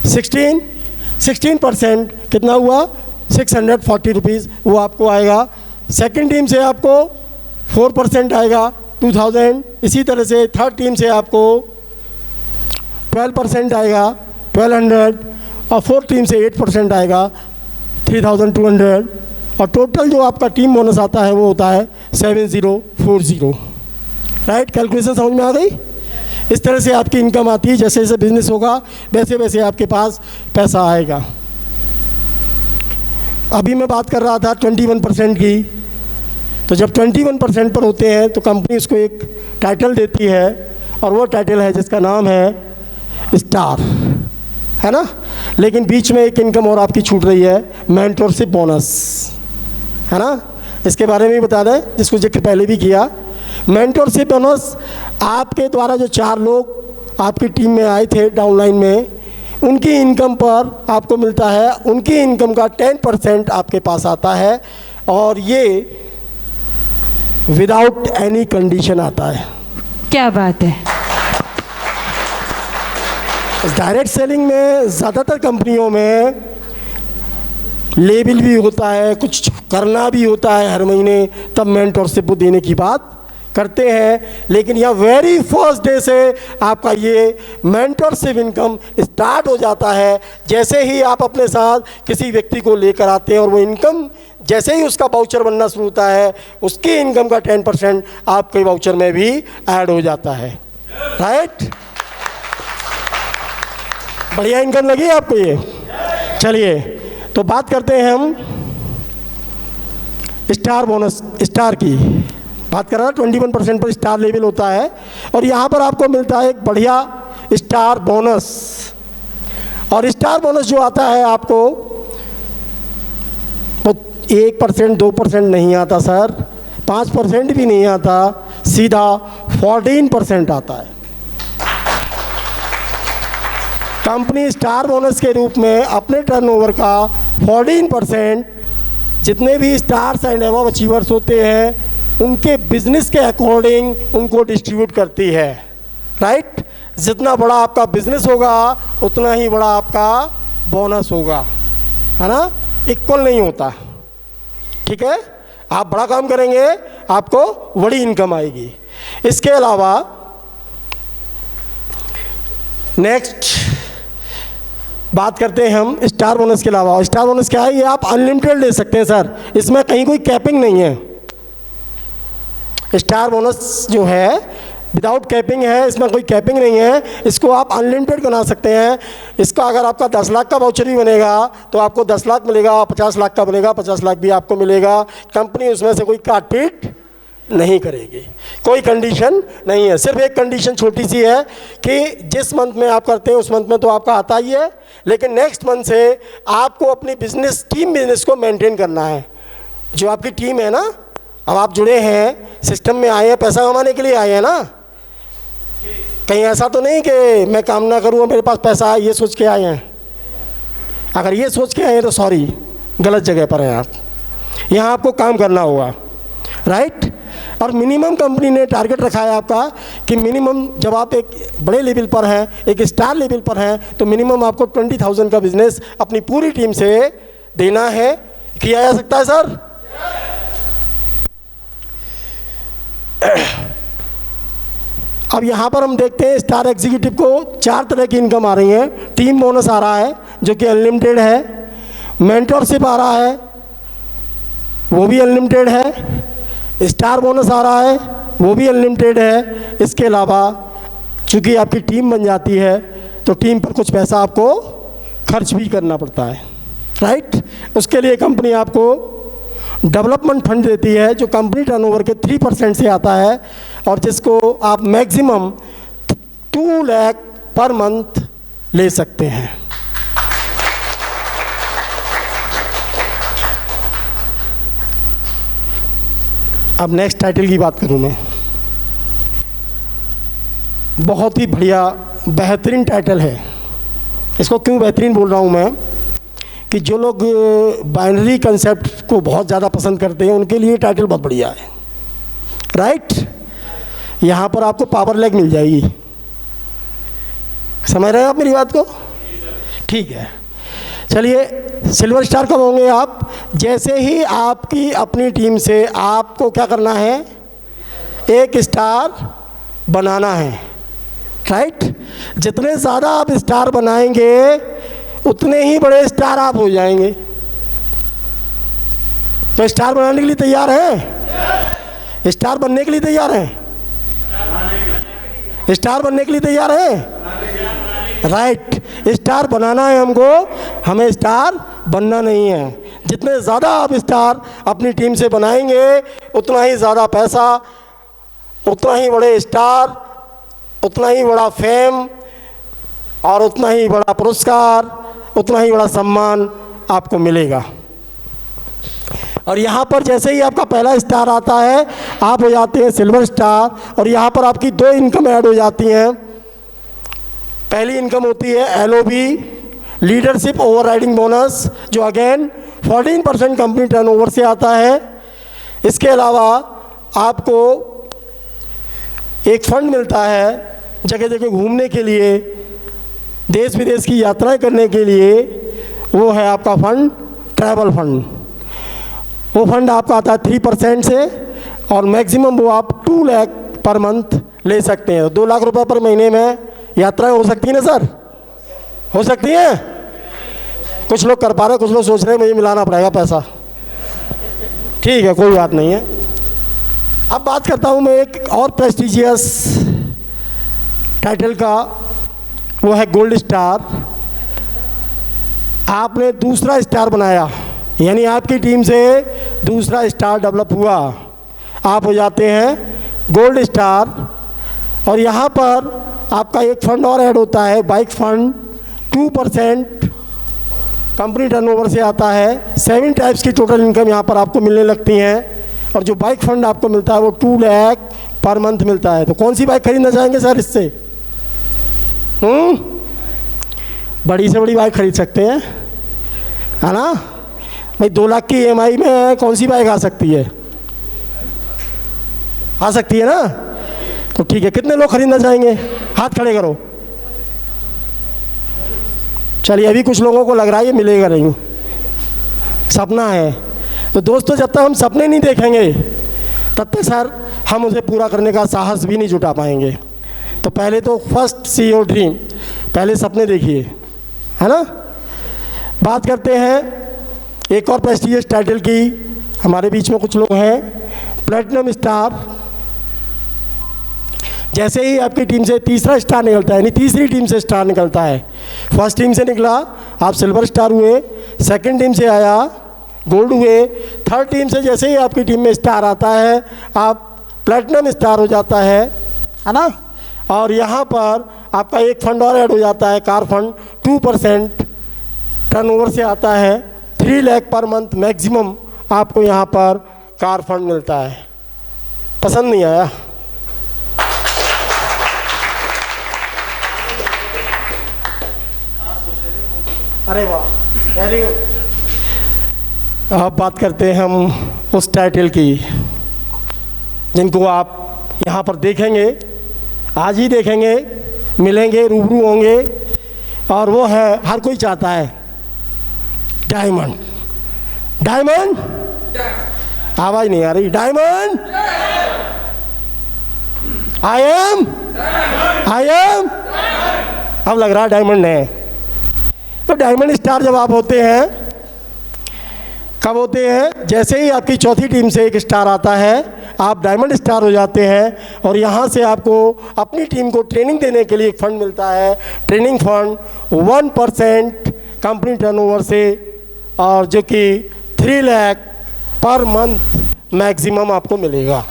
16% कितना हुआ? 640 रुपीज़ वो आपको आएगा। सेकंड टीम से आपको 4% आएगा, 2000। इसी तरह से थर्ड टीम से आपको 12% आएगा, 1200। और फोर्थ टीम से 8% आएगा, 3200। और टोटल जो आपका टीम बोनस आता है वो होता है 7040। राइट, कैलकुलेशन समझ में आ गई? इस तरह से आपकी इनकम आती है। जैसे जैसे बिजनेस होगा वैसे वैसे आपके पास पैसा आएगा। अभी मैं बात कर रहा था 21% की। तो जब 21% पर होते हैं तो कंपनी उसको एक टाइटल देती है, और वो टाइटल है जिसका नाम है स्टार, है ना। लेकिन बीच में एक इनकम और आपकी छूट रही है, मेंटरशिप बोनस, है ना। इसके बारे में भी बता दें, जिसको जिक्र पहले भी किया। मेंटरशिप बोनस आपके द्वारा जो 4 लोग आपकी टीम में आए थे डाउनलाइन में, उनकी इनकम पर आपको मिलता है, उनकी इनकम का 10% आपके पास आता है, और ये विदाउट एनी कंडीशन आता है। क्या बात है। डायरेक्ट सेलिंग में ज़्यादातर कंपनियों में लेबल भी होता है, कुछ करना भी होता है हर महीने, तब मेंटरशिप देने की बात करते हैं। लेकिन यह वेरी फर्स्ट डे से आपका ये मेंटरशिप इनकम स्टार्ट हो जाता है। जैसे ही आप अपने साथ किसी व्यक्ति को लेकर आते हैं और वो इनकम जैसे ही उसका वाउचर बनना शुरू होता है, उसकी इनकम का 10% आपके वाउचर में भी ऐड हो जाता है। राइट, बढ़िया इनकम लगी आपको ये? चलिए तो बात करते हैं हम स्टार बोनस, स्टार की बात कर रहा है। 21% पर स्टार लेवल होता है, और यहाँ पर आपको मिलता है एक बढ़िया स्टार बोनस। और स्टार बोनस जो आता है आपको वो 1%, 2% नहीं आता सर, 5% भी नहीं आता, सीधा 14% आता है। कंपनी स्टार बोनस के रूप में अपने टर्नओवर का 14% जितने भी स्टार्स एंड एबव अचीवर्स होते हैं उनके बिजनेस के अकॉर्डिंग उनको डिस्ट्रीब्यूट करती है। राइट, जितना बड़ा आपका बिजनेस होगा उतना ही बड़ा आपका बोनस होगा, है ना। इक्वल नहीं होता, ठीक है। आप बड़ा काम करेंगे आपको बड़ी इनकम आएगी। इसके अलावा नेक्स्ट बात करते हैं हम स्टार बोनस के अलावा। स्टार बोनस क्या है? ये आप अनलिमिटेड ले सकते हैं सर, इसमें कहीं कोई कैपिंग नहीं है। स्टार बोनस जो है विदाउट कैपिंग है, इसमें कोई कैपिंग नहीं है, इसको आप अनलिमिटेड बना सकते हैं। इसका अगर आपका 10 लाख का वाउचर भी बनेगा तो आपको 10 लाख मिलेगा, 50 लाख का बनेगा 50 लाख भी आपको मिलेगा। कंपनी उसमें से कोई काट पीट नहीं करेगी, कोई कंडीशन नहीं है। सिर्फ एक कंडीशन छोटी सी है कि जिस मंथ में आप करते हैं उस मंथ में तो आपका आता ही है, लेकिन नेक्स्ट मंथ से आपको अपनी टीम बिजनेस को मेंटेन करना है। जो आपकी टीम है ना, अब आप जुड़े हैं, सिस्टम में आए हैं, पैसा कमाने के लिए आए हैं ना, कहीं ऐसा तो नहीं कि मैं काम ना करूँ मेरे पास पैसा है, ये सोच के आए हैं। अगर ये सोच के आए हैं तो सॉरी, गलत जगह पर हैं आप। यहाँ आपको काम करना होगा, राइट। और मिनिमम कंपनी ने टारगेट रखा है आपका कि मिनिमम जब आप एक बड़े लेवल पर हैं, एक स्टार लेवल पर हैं, तो मिनिमम आपको 20,000 का बिजनेस अपनी पूरी टीम से देना है। किया जा सकता है सर? अब यहाँ पर हम देखते हैं स्टार एग्जीक्यूटिव को 4 तरह की इनकम आ रही है। टीम बोनस आ रहा है जो कि अनलिमिटेड है, मेंटरशिप आ रहा है वो भी अनलिमिटेड है, स्टार बोनस आ रहा है वो भी अनलिमिटेड है। इसके अलावा चूँकि आपकी टीम बन जाती है तो टीम पर कुछ पैसा आपको खर्च भी करना पड़ता है, राइट। उसके लिए कंपनी आपको डेवलपमेंट फंड देती है जो कंपनी टर्नओवर के 3% से आता है और जिसको आप मैक्सिमम 2 लाख पर मंथ ले सकते हैं। अब नेक्स्ट टाइटल की बात करूं मैं, बहुत ही बढ़िया बेहतरीन टाइटल है। इसको क्यों बेहतरीन बोल रहा हूं मैं कि जो लोग बाइनरी कंसेप्ट को बहुत ज़्यादा पसंद करते हैं उनके लिए टाइटल बहुत बढ़िया है, राइट। यहाँ पर आपको पावर लेग मिल जाएगी, समझ रहे हैं आप मेरी बात को? ठीक है, चलिए सिल्वर स्टार कब होंगे आप? जैसे ही आपकी अपनी टीम से आपको क्या करना है, एक स्टार बनाना है, राइट। जितने ज़्यादा आप स्टार बनाएंगे उतने ही बड़े स्टार आप हो जाएंगे। तो स्टार बनाने के लिए तैयार हैं? स्टार बनने के लिए तैयार हैं? स्टार बनने के लिए तैयार हैं? राइट। स्टार बनाना है हमको, हमें स्टार बनना नहीं है। जितने ज़्यादा आप स्टार अपनी टीम से बनाएंगे उतना ही ज़्यादा पैसा, उतना ही बड़े स्टार, उतना ही बड़ा फेम और उतना ही बड़ा पुरस्कार, उतना ही बड़ा सम्मान आपको मिलेगा। और यहाँ पर जैसे ही आपका पहला स्टार आता है आप हो जाते हैं सिल्वर स्टार और यहाँ पर आपकी 2 इनकम ऐड हो जाती हैं। पहली इनकम होती है LOB, लीडरशिप ओवरराइडिंग बोनस, जो अगेन 14% कंपनी टर्नओवर से आता है। इसके अलावा आपको एक फंड मिलता है जगह जगह घूमने के लिए, देश विदेश की यात्राएं करने के लिए, वो है आपका फंड ट्रैवल फंड। वो फंड आपका आता है 3% से और मैक्सिमम वो आप 2 लाख पर मंथ ले सकते हैं। 2 लाख रुपए पर महीने में यात्राएं हो सकती हैं ना सर? हो सकती हैं? कुछ लोग कर पा रहे हैं, कुछ लोग सोच रहे हैं मुझे मिलाना पड़ेगा पैसा। ठीक है, कोई बात नहीं है। अब बात करता हूँ मैं एक और प्रेस्टिजियस टाइटल का, वो है गोल्ड स्टार। आपने दूसरा स्टार बनाया, यानी आपकी टीम से दूसरा स्टार डेवलप हुआ, आप हो जाते हैं गोल्ड स्टार। और यहाँ पर आपका एक फंड और ऐड होता है, बाइक फंड, 2% कंपनी टर्नओवर से आता है। 7 टाइप्स की टोटल इनकम यहाँ पर आपको मिलने लगती हैं और जो बाइक फंड आपको मिलता है वो 2 लाख पर मंथ मिलता है। तो कौन सी बाइक खरीदना चाहेंगे सर इससे? बड़ी से बड़ी बाइक खरीद सकते हैं, है ना भाई। 2 लाख की EMI में कौन सी बाइक आ सकती है? आ सकती है ना? तो ठीक है, कितने लोग खरीदना चाहेंगे? हाथ खड़े करो। चलिए, अभी कुछ लोगों को लग रहा है ये मिलेगा नहीं, सपना है। तो दोस्तों, जब तक हम सपने नहीं देखेंगे तब तक सर हम उसे पूरा करने का साहस भी नहीं जुटा पाएंगे। तो पहले तो फर्स्ट सी योर ड्रीम, पहले सपने देखिए, है ना। बात करते हैं एक और प्रेस्टिजियस टाइटल की। हमारे बीच में कुछ लोग हैं प्लेटिनम स्टार। जैसे ही आपकी टीम से तीसरा स्टार निकलता है, यानी तीसरी टीम से स्टार निकलता है, फर्स्ट टीम से निकला आप सिल्वर स्टार हुए, सेकंड टीम से आया गोल्ड हुए, थर्ड टीम से जैसे ही आपकी टीम में स्टार आता है आप प्लेटिनम स्टार हो जाता है ना। और यहाँ पर आपका एक फंड और ऐड हो जाता है, कार फंड, 2% टर्नओवर से आता है। 3 लाख पर मंथ मैक्सिमम आपको यहाँ पर कार फंड मिलता है।। पसंद नहीं आया? 3 लाख पर मंथ मैक्सिमम आपको यहाँ पर कार फंड मिलता है। पसंद नहीं आया? 3 लाख पर मंथ मैक्सिमम आपको यहाँ पर कार फंड मिलता है। पसंद नहीं आया? 3 लाख पर मंथ मैक्सिमम आपको यहाँ पर कार फंड मिलता है। पसंद नहीं आया? अरे वाह, वेरी गुड। अब बात करते हैं हम उस टाइटल की जिनको आप यहाँ पर देखेंगे, आज ही देखेंगे, मिलेंगे, रूबरू होंगे, और वो है, हर कोई चाहता है डायमंड। डायमंड, आवाज़ नहीं आ रही। डायमंड, आई एम, अब लग रहा है डायमंड है। तो डायमंड स्टार जब आप होते हैं, कब होते हैं? जैसे ही आपकी चौथी टीम से एक स्टार आता है, आप डायमंड स्टार हो जाते हैं, और यहाँ से आपको अपनी टीम को ट्रेनिंग देने के लिए एक फंड मिलता है, ट्रेनिंग फंड 1% कंपनी टर्नओवर से, और जो कि 3 लाख पर मंथ मैक्सिमम आपको मिलेगा।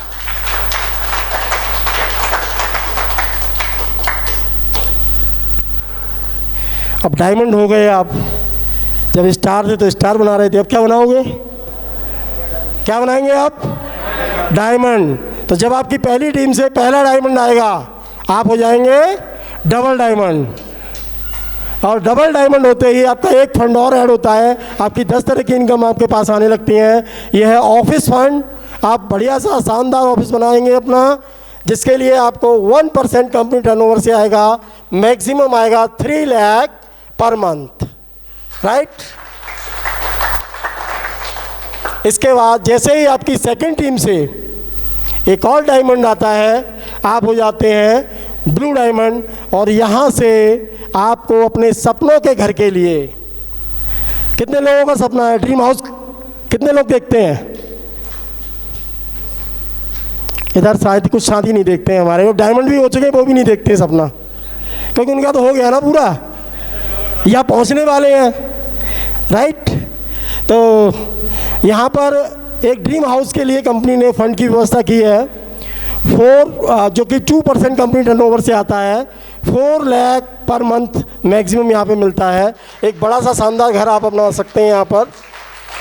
अब डायमंड हो गए आप, जब स्टार थे तो स्टार बना रहे थे, अब क्या बनाओगे? क्या बनाएंगे आप? डायमंड। तो जब आपकी पहली टीम से पहला डायमंड आएगा, आप हो जाएंगे डबल डायमंड, और डबल डायमंड होते ही आपका एक फंड और ऐड होता है, आपकी 10 तरह की इनकम आपके पास आने लगती हैं। यह है ऑफिस फंड। आप बढ़िया सा शानदार ऑफिस बनाएंगे अपना, जिसके लिए आपको 1% कंपनी टर्नओवर से आएगा, मैक्सिमम आएगा 3 लाख पर मंथ, राइट। इसके बाद जैसे ही आपकी सेकंड टीम से एक और डायमंड आता है, आप हो जाते हैं ब्लू डायमंड, और यहाँ से आपको अपने सपनों के घर के लिए, कितने लोगों का सपना है ड्रीम हाउस? कितने लोग देखते हैं? इधर शायद कुछ शादी नहीं देखते हैं हमारे, डायमंड भी हो चुके वो भी नहीं देखते सपना, क्योंकि उनका तो हो गया ना पूरा, या पहुंचने वाले हैं, राइट। तो यहाँ पर एक ड्रीम हाउस के लिए कंपनी ने फंड की व्यवस्था की है, जो कि 2% कंपनी टर्नओवर से आता है, 4 लाख पर मंथ मैक्सिमम यहाँ पे मिलता है। एक बड़ा सा शानदार घर आप अपना सकते हैं यहाँ पर,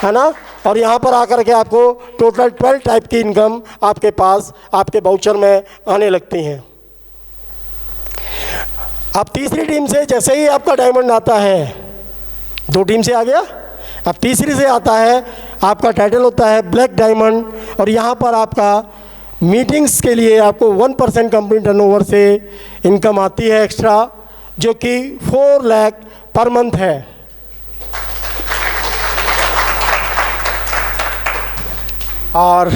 है ना। और यहाँ पर आकर के आपको टोटल 12 टाइप की इनकम आपके पास आपके वाउचर में आने लगती हैं। अब तीसरी टीम से जैसे ही आपका डायमंड आता है, 2 टीम से आ गया, अब तीसरी से आता है, आपका टाइटल होता है ब्लैक डायमंड, और यहाँ पर आपका मीटिंग्स के लिए आपको 1% कंपनी टर्नओवर से इनकम आती है एक्स्ट्रा, जो कि 4 लाख पर मंथ है। और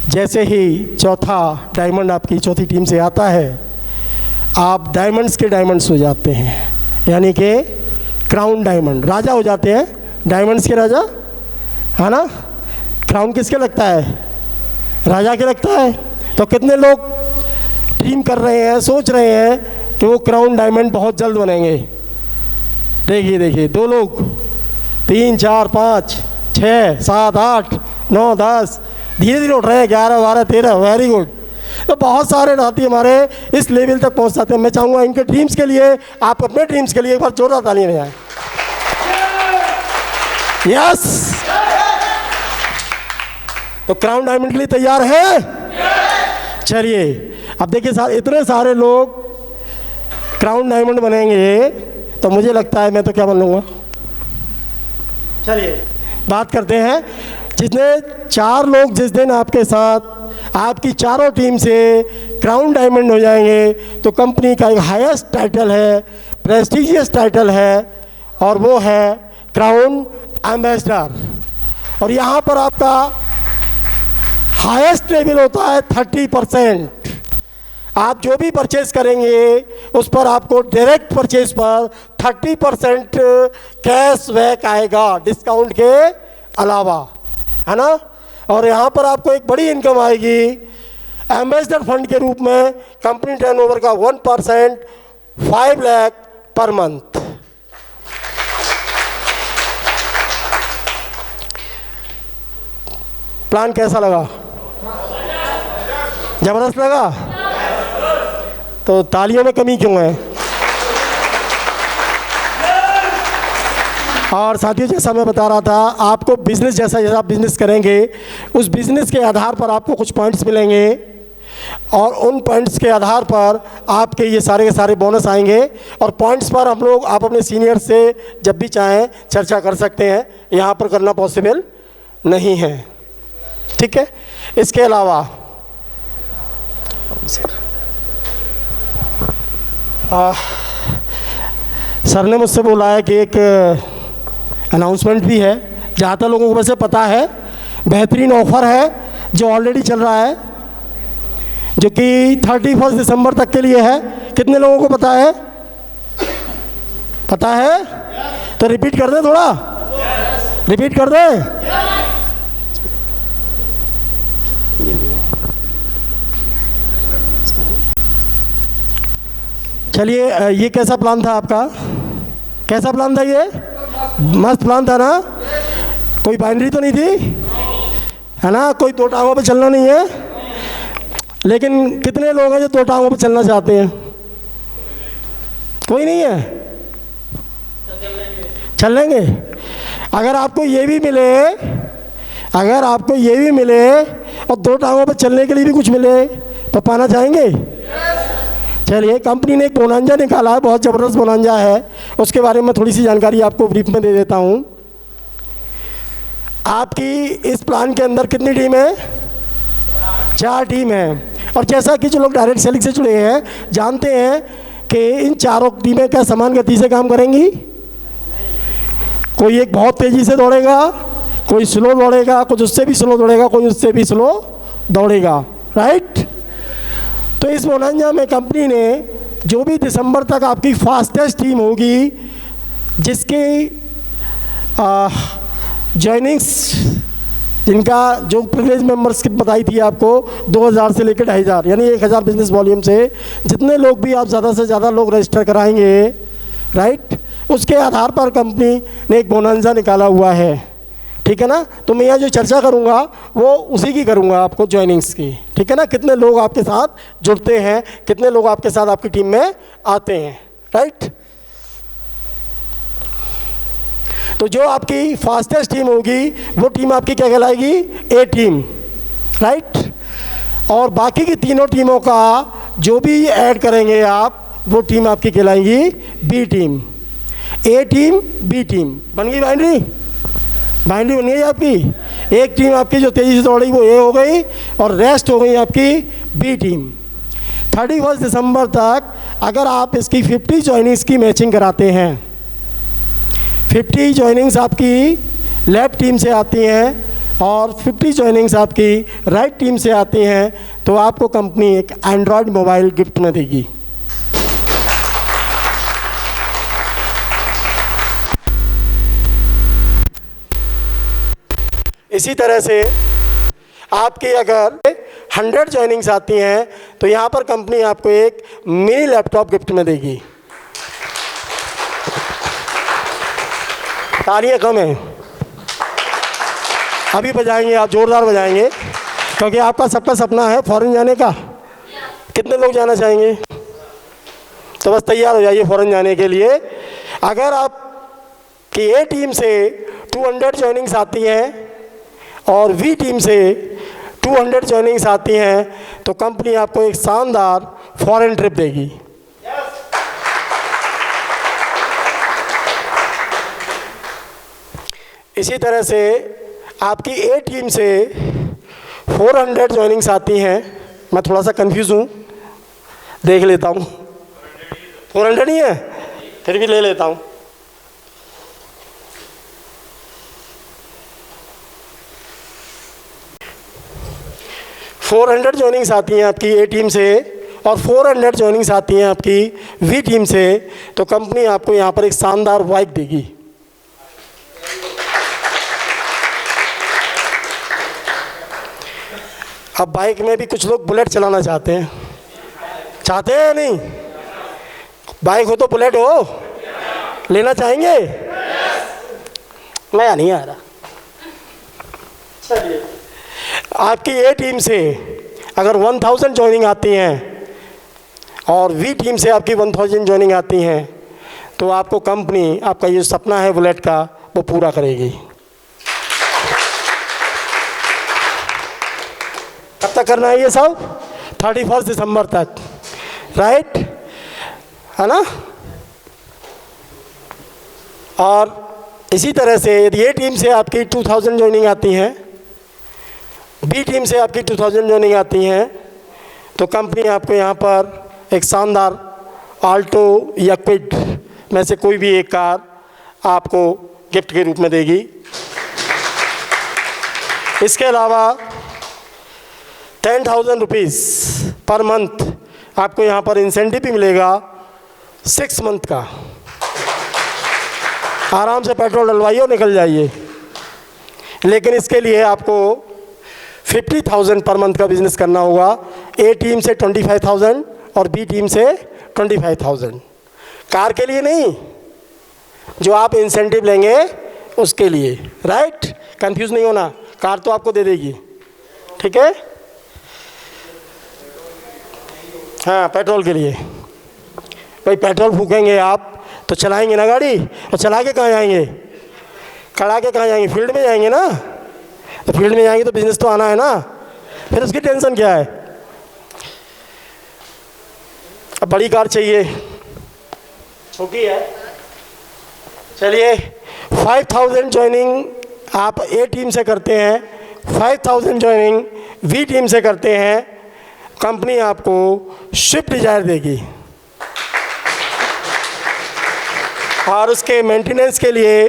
जैसे ही चौथा डायमंड आपकी चौथी टीम से आता है, आप डायमंड्स के डायमंड्स हो जाते हैं, यानी कि क्राउन डायमंड, राजा हो जाते हैं, डायमंड्स के राजा, है ना। क्राउन किसके लगता है? राजा के लगता है। तो कितने लोग ड्रीम कर रहे हैं, सोच रहे हैं कि वो क्राउन डायमंड बहुत जल्द बनेंगे? देखिए देखिए, 2 लोग, 3 4 5 6 7 8 9 10, धीरे धीरे उठ रहे हैं, 11 12 13, वेरी गुड। तो बहुत सारे साथी हमारे इस लेवल तक पहुंच जाते हैं। मैं चाहूँगा इनके ड्रीम्स के लिए, आप अपने ड्रीम्स के लिए एक बार जोरदार तालियां बजाएं। यस। तो क्राउन डायमंड के लिए तैयार है? चलिए अब देखिए, इतने सारे लोग क्राउन डायमंड बनेंगे, तो मुझे लगता है मैं तो क्या बन लूँगा। चलिए बात करते हैं, जितने 4 लोग जिस दिन आपके साथ आपकी चारों टीम से क्राउन डायमंड हो जाएंगे, तो कंपनी का एक हाईएस्ट टाइटल है, प्रेस्टिजियस टाइटल है, और वो है क्राउन एम्बेसडर। और यहाँ पर आपका हाईएस्ट लेवल होता है 30%। आप जो भी परचेज करेंगे उस पर आपको डायरेक्ट परचेज पर 30% कैश बैक आएगा, डिस्काउंट के अलावा, है ना। और यहाँ पर आपको एक बड़ी इनकम आएगी एम्बेसडर फंड के रूप में, कंपनी टर्नओवर का 1%, 5 लाख पर मंथ। प्लान कैसा लगा? जबरदस्त लगा? तो तालियों में कमी क्यों है? और साथियों, जैसा मैं बता रहा था आपको, बिजनेस जैसा आप बिजनेस करेंगे, उस बिजनेस के आधार पर आपको कुछ पॉइंट्स मिलेंगे। और उन पॉइंट्स के आधार पर आपके ये सारे के सारे बोनस आएंगे। और पॉइंट्स पर हम लोग आप अपने सीनियर से जब भी चाहें चर्चा कर सकते हैं, यहाँ पर करना पॉसिबल नहीं है, ठीक है। इसके अलावा सर ने मुझसे बोला है कि एक अनाउंसमेंट भी है, जहाँ तक लोगों को वैसे पता है बेहतरीन ऑफ़र है जो ऑलरेडी चल रहा है, जो कि 31 दिसंबर तक के लिए है। कितने लोगों को पता है? पता है तो रिपीट कर दें, थोड़ा रिपीट कर दें। चलिए, ये कैसा प्लान था आपका? कैसा प्लान था ये? मस्त प्लान था ना? कोई बाइनरी तो नहीं थी, है ना? कोई दो टांगों पे चलना नहीं है। लेकिन कितने लोग हैं जो दो टांगों पे चलना चाहते हैं? कोई नहीं है? चल लेंगे। अगर आपको ये भी मिले, अगर आपको ये भी मिले और दो टांगों पे चलने के लिए भी कुछ मिले तो पाना चाहेंगे? चलिए, कंपनी ने एक बोनांजा निकाला है, बहुत ज़बरदस्त बोनांजा है, उसके बारे में थोड़ी सी जानकारी आपको ब्रीफ में दे देता हूँ। आपकी इस प्लान के अंदर कितनी टीम है? 4 टीम है। और जैसा कि जो लोग डायरेक्ट सेलिंग से जुड़े हैं जानते हैं कि इन चारों टीमें क्या समान गति से काम करेंगी? कोई एक बहुत तेज़ी से दौड़ेगा, कोई स्लो दौड़ेगा, कुछ उससे भी स्लो दौड़ेगा, कोई उससे भी स्लो दौड़ेगा, राइट। तो इस बोनांजा में कंपनी ने जो भी दिसंबर तक आपकी फास्टेस्ट टीम होगी, जिसकी जॉइनिंग्स, जिनका जो प्रिविलेज मेंबरशिप बताई थी आपको 2000 से लेकर 2500, यानी 1000 बिजनेस वॉल्यूम से जितने लोग भी आप ज़्यादा से ज़्यादा लोग रजिस्टर कराएंगे, राइट, उसके आधार पर कंपनी ने एक बोनांजा निकाला हुआ है, ठीक है ना। तो मैं यहाँ जो चर्चा करूँगा वो उसी की करूँगा, आपको जॉइनिंग्स की, ठीक है ना। कितने लोग आपके साथ जुड़ते हैं, कितने लोग आपके साथ आपकी टीम में आते हैं, राइट। तो जो आपकी फास्टेस्ट टीम होगी वो टीम आपकी क्या कहलाएगी? ए टीम, राइट। और बाकी की तीनों टीमों का जो भी ऐड करेंगे आप, वो टीम आपकी कहलाएगी बी टीम। ए टीम, बी टीम बन गई बाइनरी, बाइनरी बन गई आपकी। एक टीम आपकी जो तेज़ी से दौड़ी वो ए हो गई और रेस्ट हो गई आपकी बी टीम। 31 दिसंबर तक अगर आप इसकी 50 जॉइनिंग्स की मैचिंग कराते हैं, 50 जॉइनिंग्स आपकी लेफ्ट टीम से आती हैं और 50 जॉइनिंग्स आपकी राइट टीम से आती हैं, तो आपको कंपनी एक एंड्रॉयड मोबाइल गिफ्ट में देगी। इसी तरह से आपकी अगर 100 जॉइनिंग्स आती हैं तो यहाँ पर कंपनी आपको एक मिनी लैपटॉप गिफ्ट में देगी। तालियां कम है, अभी बजाएंगे आप, जोरदार बजाएंगे, क्योंकि आपका सबका सपना है फॉरेन जाने का। कितने लोग जाना चाहेंगे? तो बस तैयार हो जाइए फॉरेन जाने के लिए। अगर आपकी ए टीम से 200 जॉइनिंग्स आती हैं और वी टीम से 200 जॉइनिंग्स आती हैं तो कंपनी आपको एक शानदार फॉरेन ट्रिप देगी। इसी तरह से आपकी ए टीम से 400 जॉइनिंग्स आती हैं। मैं थोड़ा सा कंफ्यूज हूँ, देख लेता हूँ। 400 ही है, फिर भी ले लेता हूँ। फोर 400 जॉइनिंग्स आती हैं आपकी ए टीम से और 400 जॉइनिंग्स आती हैं आपकी वी टीम से, तो कंपनी आपको यहाँ पर एक शानदार बाइक देगी। अब बाइक में भी कुछ लोग बुलेट चलाना चाहते हैं, चाहते हैं नहीं? बाइक हो तो बुलेट हो, लेना चाहेंगे? मैं नहीं आ रहा। चलिए, आपकी ए टीम से अगर 1000 जॉइनिंग आती हैं और वी टीम से आपकी 1000 जॉइनिंग आती हैं तो आपको कंपनी आपका ये सपना है बुलेट का वो पूरा करेगी। कब तक करना है ये सब? 31 दिसंबर तक, राइट, है ना। और इसी तरह से यदि ए टीम से आपकी 2000 ज्वाइनिंग आती हैं, बी टीम से आपकी 2000 ज्वाइनिंग आती हैं, तो कंपनी आपको यहाँ पर एक शानदार आल्टो या क्विड में से कोई भी एक कार आपको गिफ्ट के रूप में देगी। इसके अलावा 10,000 रुपीज़ पर मंथ आपको यहाँ पर इंसेंटिव भी मिलेगा 6 मंथ का। आराम से पेट्रोल डलवाइए और निकल जाइए। लेकिन इसके लिए आपको 50,000 पर मंथ का बिजनेस करना होगा। ए टीम से 25,000 और बी टीम से 25,000। कार के लिए नहीं, जो आप इंसेंटिव लेंगे उसके लिए, राइट। कंफ्यूज नहीं होना, कार तो आपको दे देगी, ठीक है। हाँ, पेट्रोल के लिए भाई, पेट्रोल फूकेंगे आप तो चलाएंगे ना गाड़ी, और चला के कहाँ जाएंगे, कड़ा के कहाँ जाएंगे, फील्ड में जाएंगे ना। तो फील्ड में जाएंगे तो बिजनेस तो आना है ना, फिर उसकी टेंशन क्या है। अब बड़ी कार चाहिए, छोटी है, चलिए 5,000 ज्वाइनिंग आप ए टीम से करते हैं, 5,000 ज्वाइनिंग बी टीम से करते हैं, कंपनी आपको स्विफ्ट डिजायर देगी। और उसके मेंटेनेंस के लिए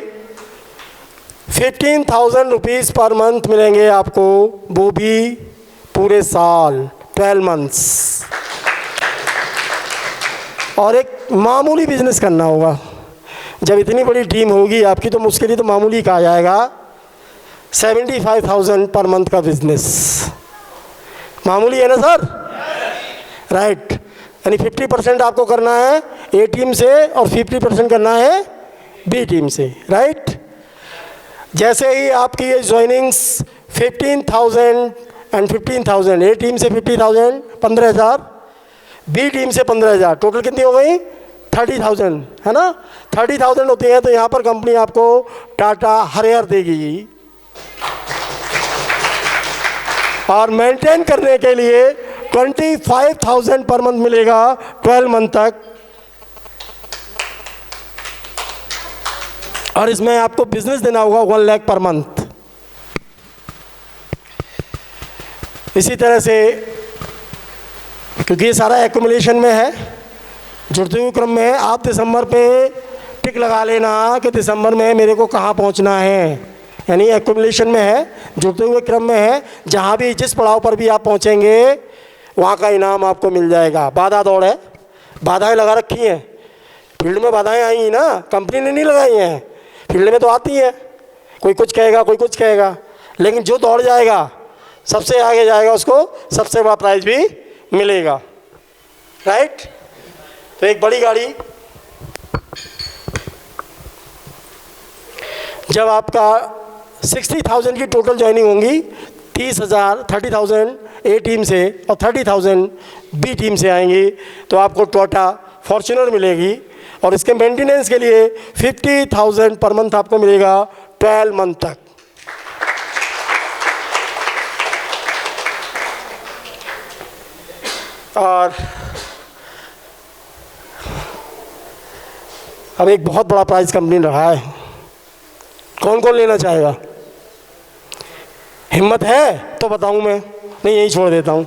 15,000 रुपीज़ पर मंथ मिलेंगे आपको, वो भी पूरे साल, 12 मंथ्स। और एक मामूली बिजनेस करना होगा। जब इतनी बड़ी टीम होगी आपकी तो मुश्किल ही तो मामूली कहा जाएगा। 75,000 पर मंथ का बिजनेस मामूली है ना सर, राइट। यानी 50% आपको करना है ए टीम से और 50% करना है बी टीम से, राइट। जैसे ही आपकी ये ज्वाइनिंग्स 15,000 एंड 15,000, ए टीम से 50,000, 15,000, बी टीम से 15,000, टोटल कितनी हो गई 30,000, है ना। 30,000 होती हैं तो यहाँ पर कंपनी आपको टाटा हरियर देगी। और मेंटेन करने के लिए 25,000 पर मंथ मिलेगा 12 मंथ तक। और इसमें आपको बिजनेस देना होगा 1 लाख पर मंथ। इसी तरह से क्योंकि ये सारा एक्यूमुलेशन में है, जुड़ते हुए क्रम में है, आप दिसंबर पे टिक लगा लेना कि दिसंबर में मेरे को कहाँ पहुँचना है। यानी एक्यूमुलेशन में है, जुड़ते हुए क्रम में है, जहाँ भी जिस पड़ाव पर भी आप पहुँचेंगे वहाँ का इनाम आपको मिल जाएगा। बाधा दौड़ है, बाधाएं लगा रखी हैं, फील्ड में बाधाएं आई ना, कंपनी ने नहीं लगाई हैं, फील्ड में तो आती हैं। कोई कुछ कहेगा, कोई कुछ कहेगा, लेकिन जो दौड़ जाएगा, सबसे आगे जाएगा, उसको सबसे बड़ा प्राइज भी मिलेगा, राइट। तो एक बड़ी गाड़ी जब आपका 60,000 की टोटल ज्वाइनिंग होंगी, 30,000 ए टीम से और 30,000 बी टीम से आएंगी, तो आपको टोयोटा फॉर्च्यूनर मिलेगी। और इसके मेंटेनेंस के लिए 50,000 पर मंथ आपको मिलेगा 12 मंथ तक। और अब एक बहुत बड़ा प्राइस कंपनी रहा है, कौन कौन लेना चाहेगा? हिम्मत है तो बताऊं मैं, नहीं यही छोड़ देता हूं।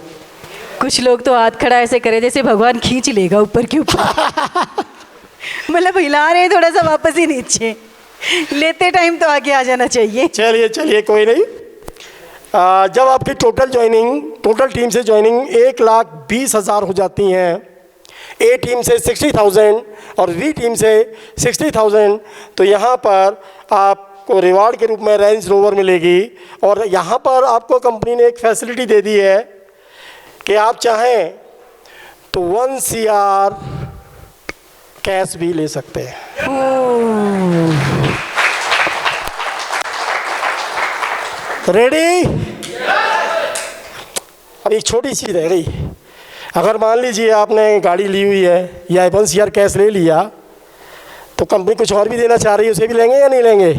कुछ लोग तो हाथ खड़ा ऐसे करे जैसे भगवान खींच लेगा ऊपर के ऊपर मतलब हिला रहे हैं थोड़ा सा वापस ही नीचे, लेते टाइम तो आगे आ जाना चाहिए। चलिए चलिए कोई नहीं। जब आपकी टोटल टीम से ज्वाइनिंग 1,20,000 हो जाती हैं, ए टीम से 60,000 और बी टीम से 60,000, तो यहाँ पर आपको रिवार्ड के रूप में रेंज रोवर मिलेगी। और यहाँ पर आपको कंपनी ने एक फैसिलिटी दे दी है कि आप चाहें तो 1 CR कैश भी ले सकते हैं। रेडी? अब एक छोटी चीज़ रह गई, अगर मान लीजिए आपने गाड़ी ली हुई है या 1 CR कैश ले लिया, तो कंपनी कुछ और भी देना चाह रही है, उसे भी लेंगे या नहीं लेंगे?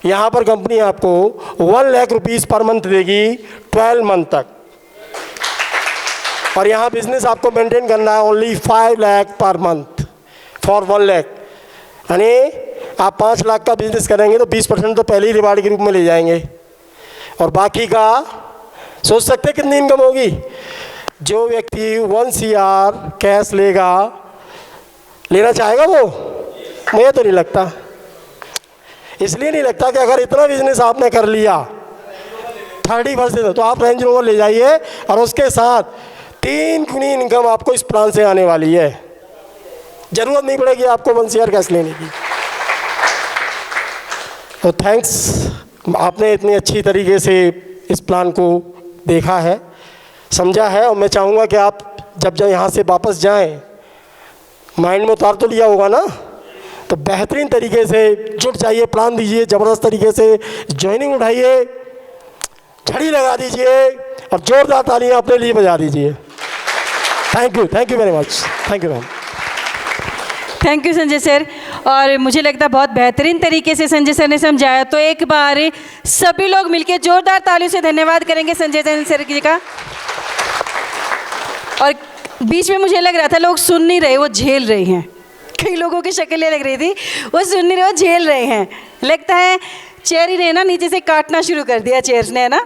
यहाँ पर कंपनी आपको 1 लाख रुपीज़ पर मंथ देगी 12 मंथ तक। और यहाँ बिजनेस आपको मेंटेन करना है only 5 lakh per month for 1 lakh, यानी आप 5 लाख का बिजनेस करेंगे तो 20% तो पहले ही रिवार्ड के रूप में ले जाएंगे, और बाकी का सोच सकते हैं कितनी इनकम होगी। जो व्यक्ति 1 CR कैश लेना चाहेगा वो, मुझे तो नहीं लगता। इसलिए नहीं लगता कि अगर इतना बिजनेस आपने कर लिया 30% तो आप रेंज रोवर ले जाइए, और उसके साथ 3 गुनी इनकम आपको इस प्लान से आने वाली है। ज़रूरत नहीं पड़ेगी आपको 1 CR कैश लेने की। तो थैंक्स, आपने इतनी अच्छी तरीके से इस प्लान को देखा है, समझा है, और मैं चाहूँगा कि आप जब यहाँ से वापस जाएं, माइंड में उतार तो लिया होगा ना, तो बेहतरीन तरीके से जुट जाइए, प्लान दीजिए, ज़बरदस्त तरीके से जॉइनिंग उठाइए, झड़ी लगा दीजिए और जोरदार तालियां अपने लिए बजा दीजिए। Thank you very much. Thank you ma'am. Thank you Sanjay sir. और मुझे लगता है बहुत बेहतरीन तरीके से संजय सर ने समझाया, तो एक बार सभी लोग मिलकर जोरदार तालियों से धन्यवाद करेंगे संजय सर जी का। और बीच में मुझे लग रहा था लोग सुन नहीं रहे, वो झेल रहे हैं। कई लोगों की शक्लें लग रही थी वो सुन नहीं रहे, वो झेल रहे हैं। लगता है चेयर ही ने ना नीचे से काटना शुरू कर दिया, चेयर्स ने, है ना।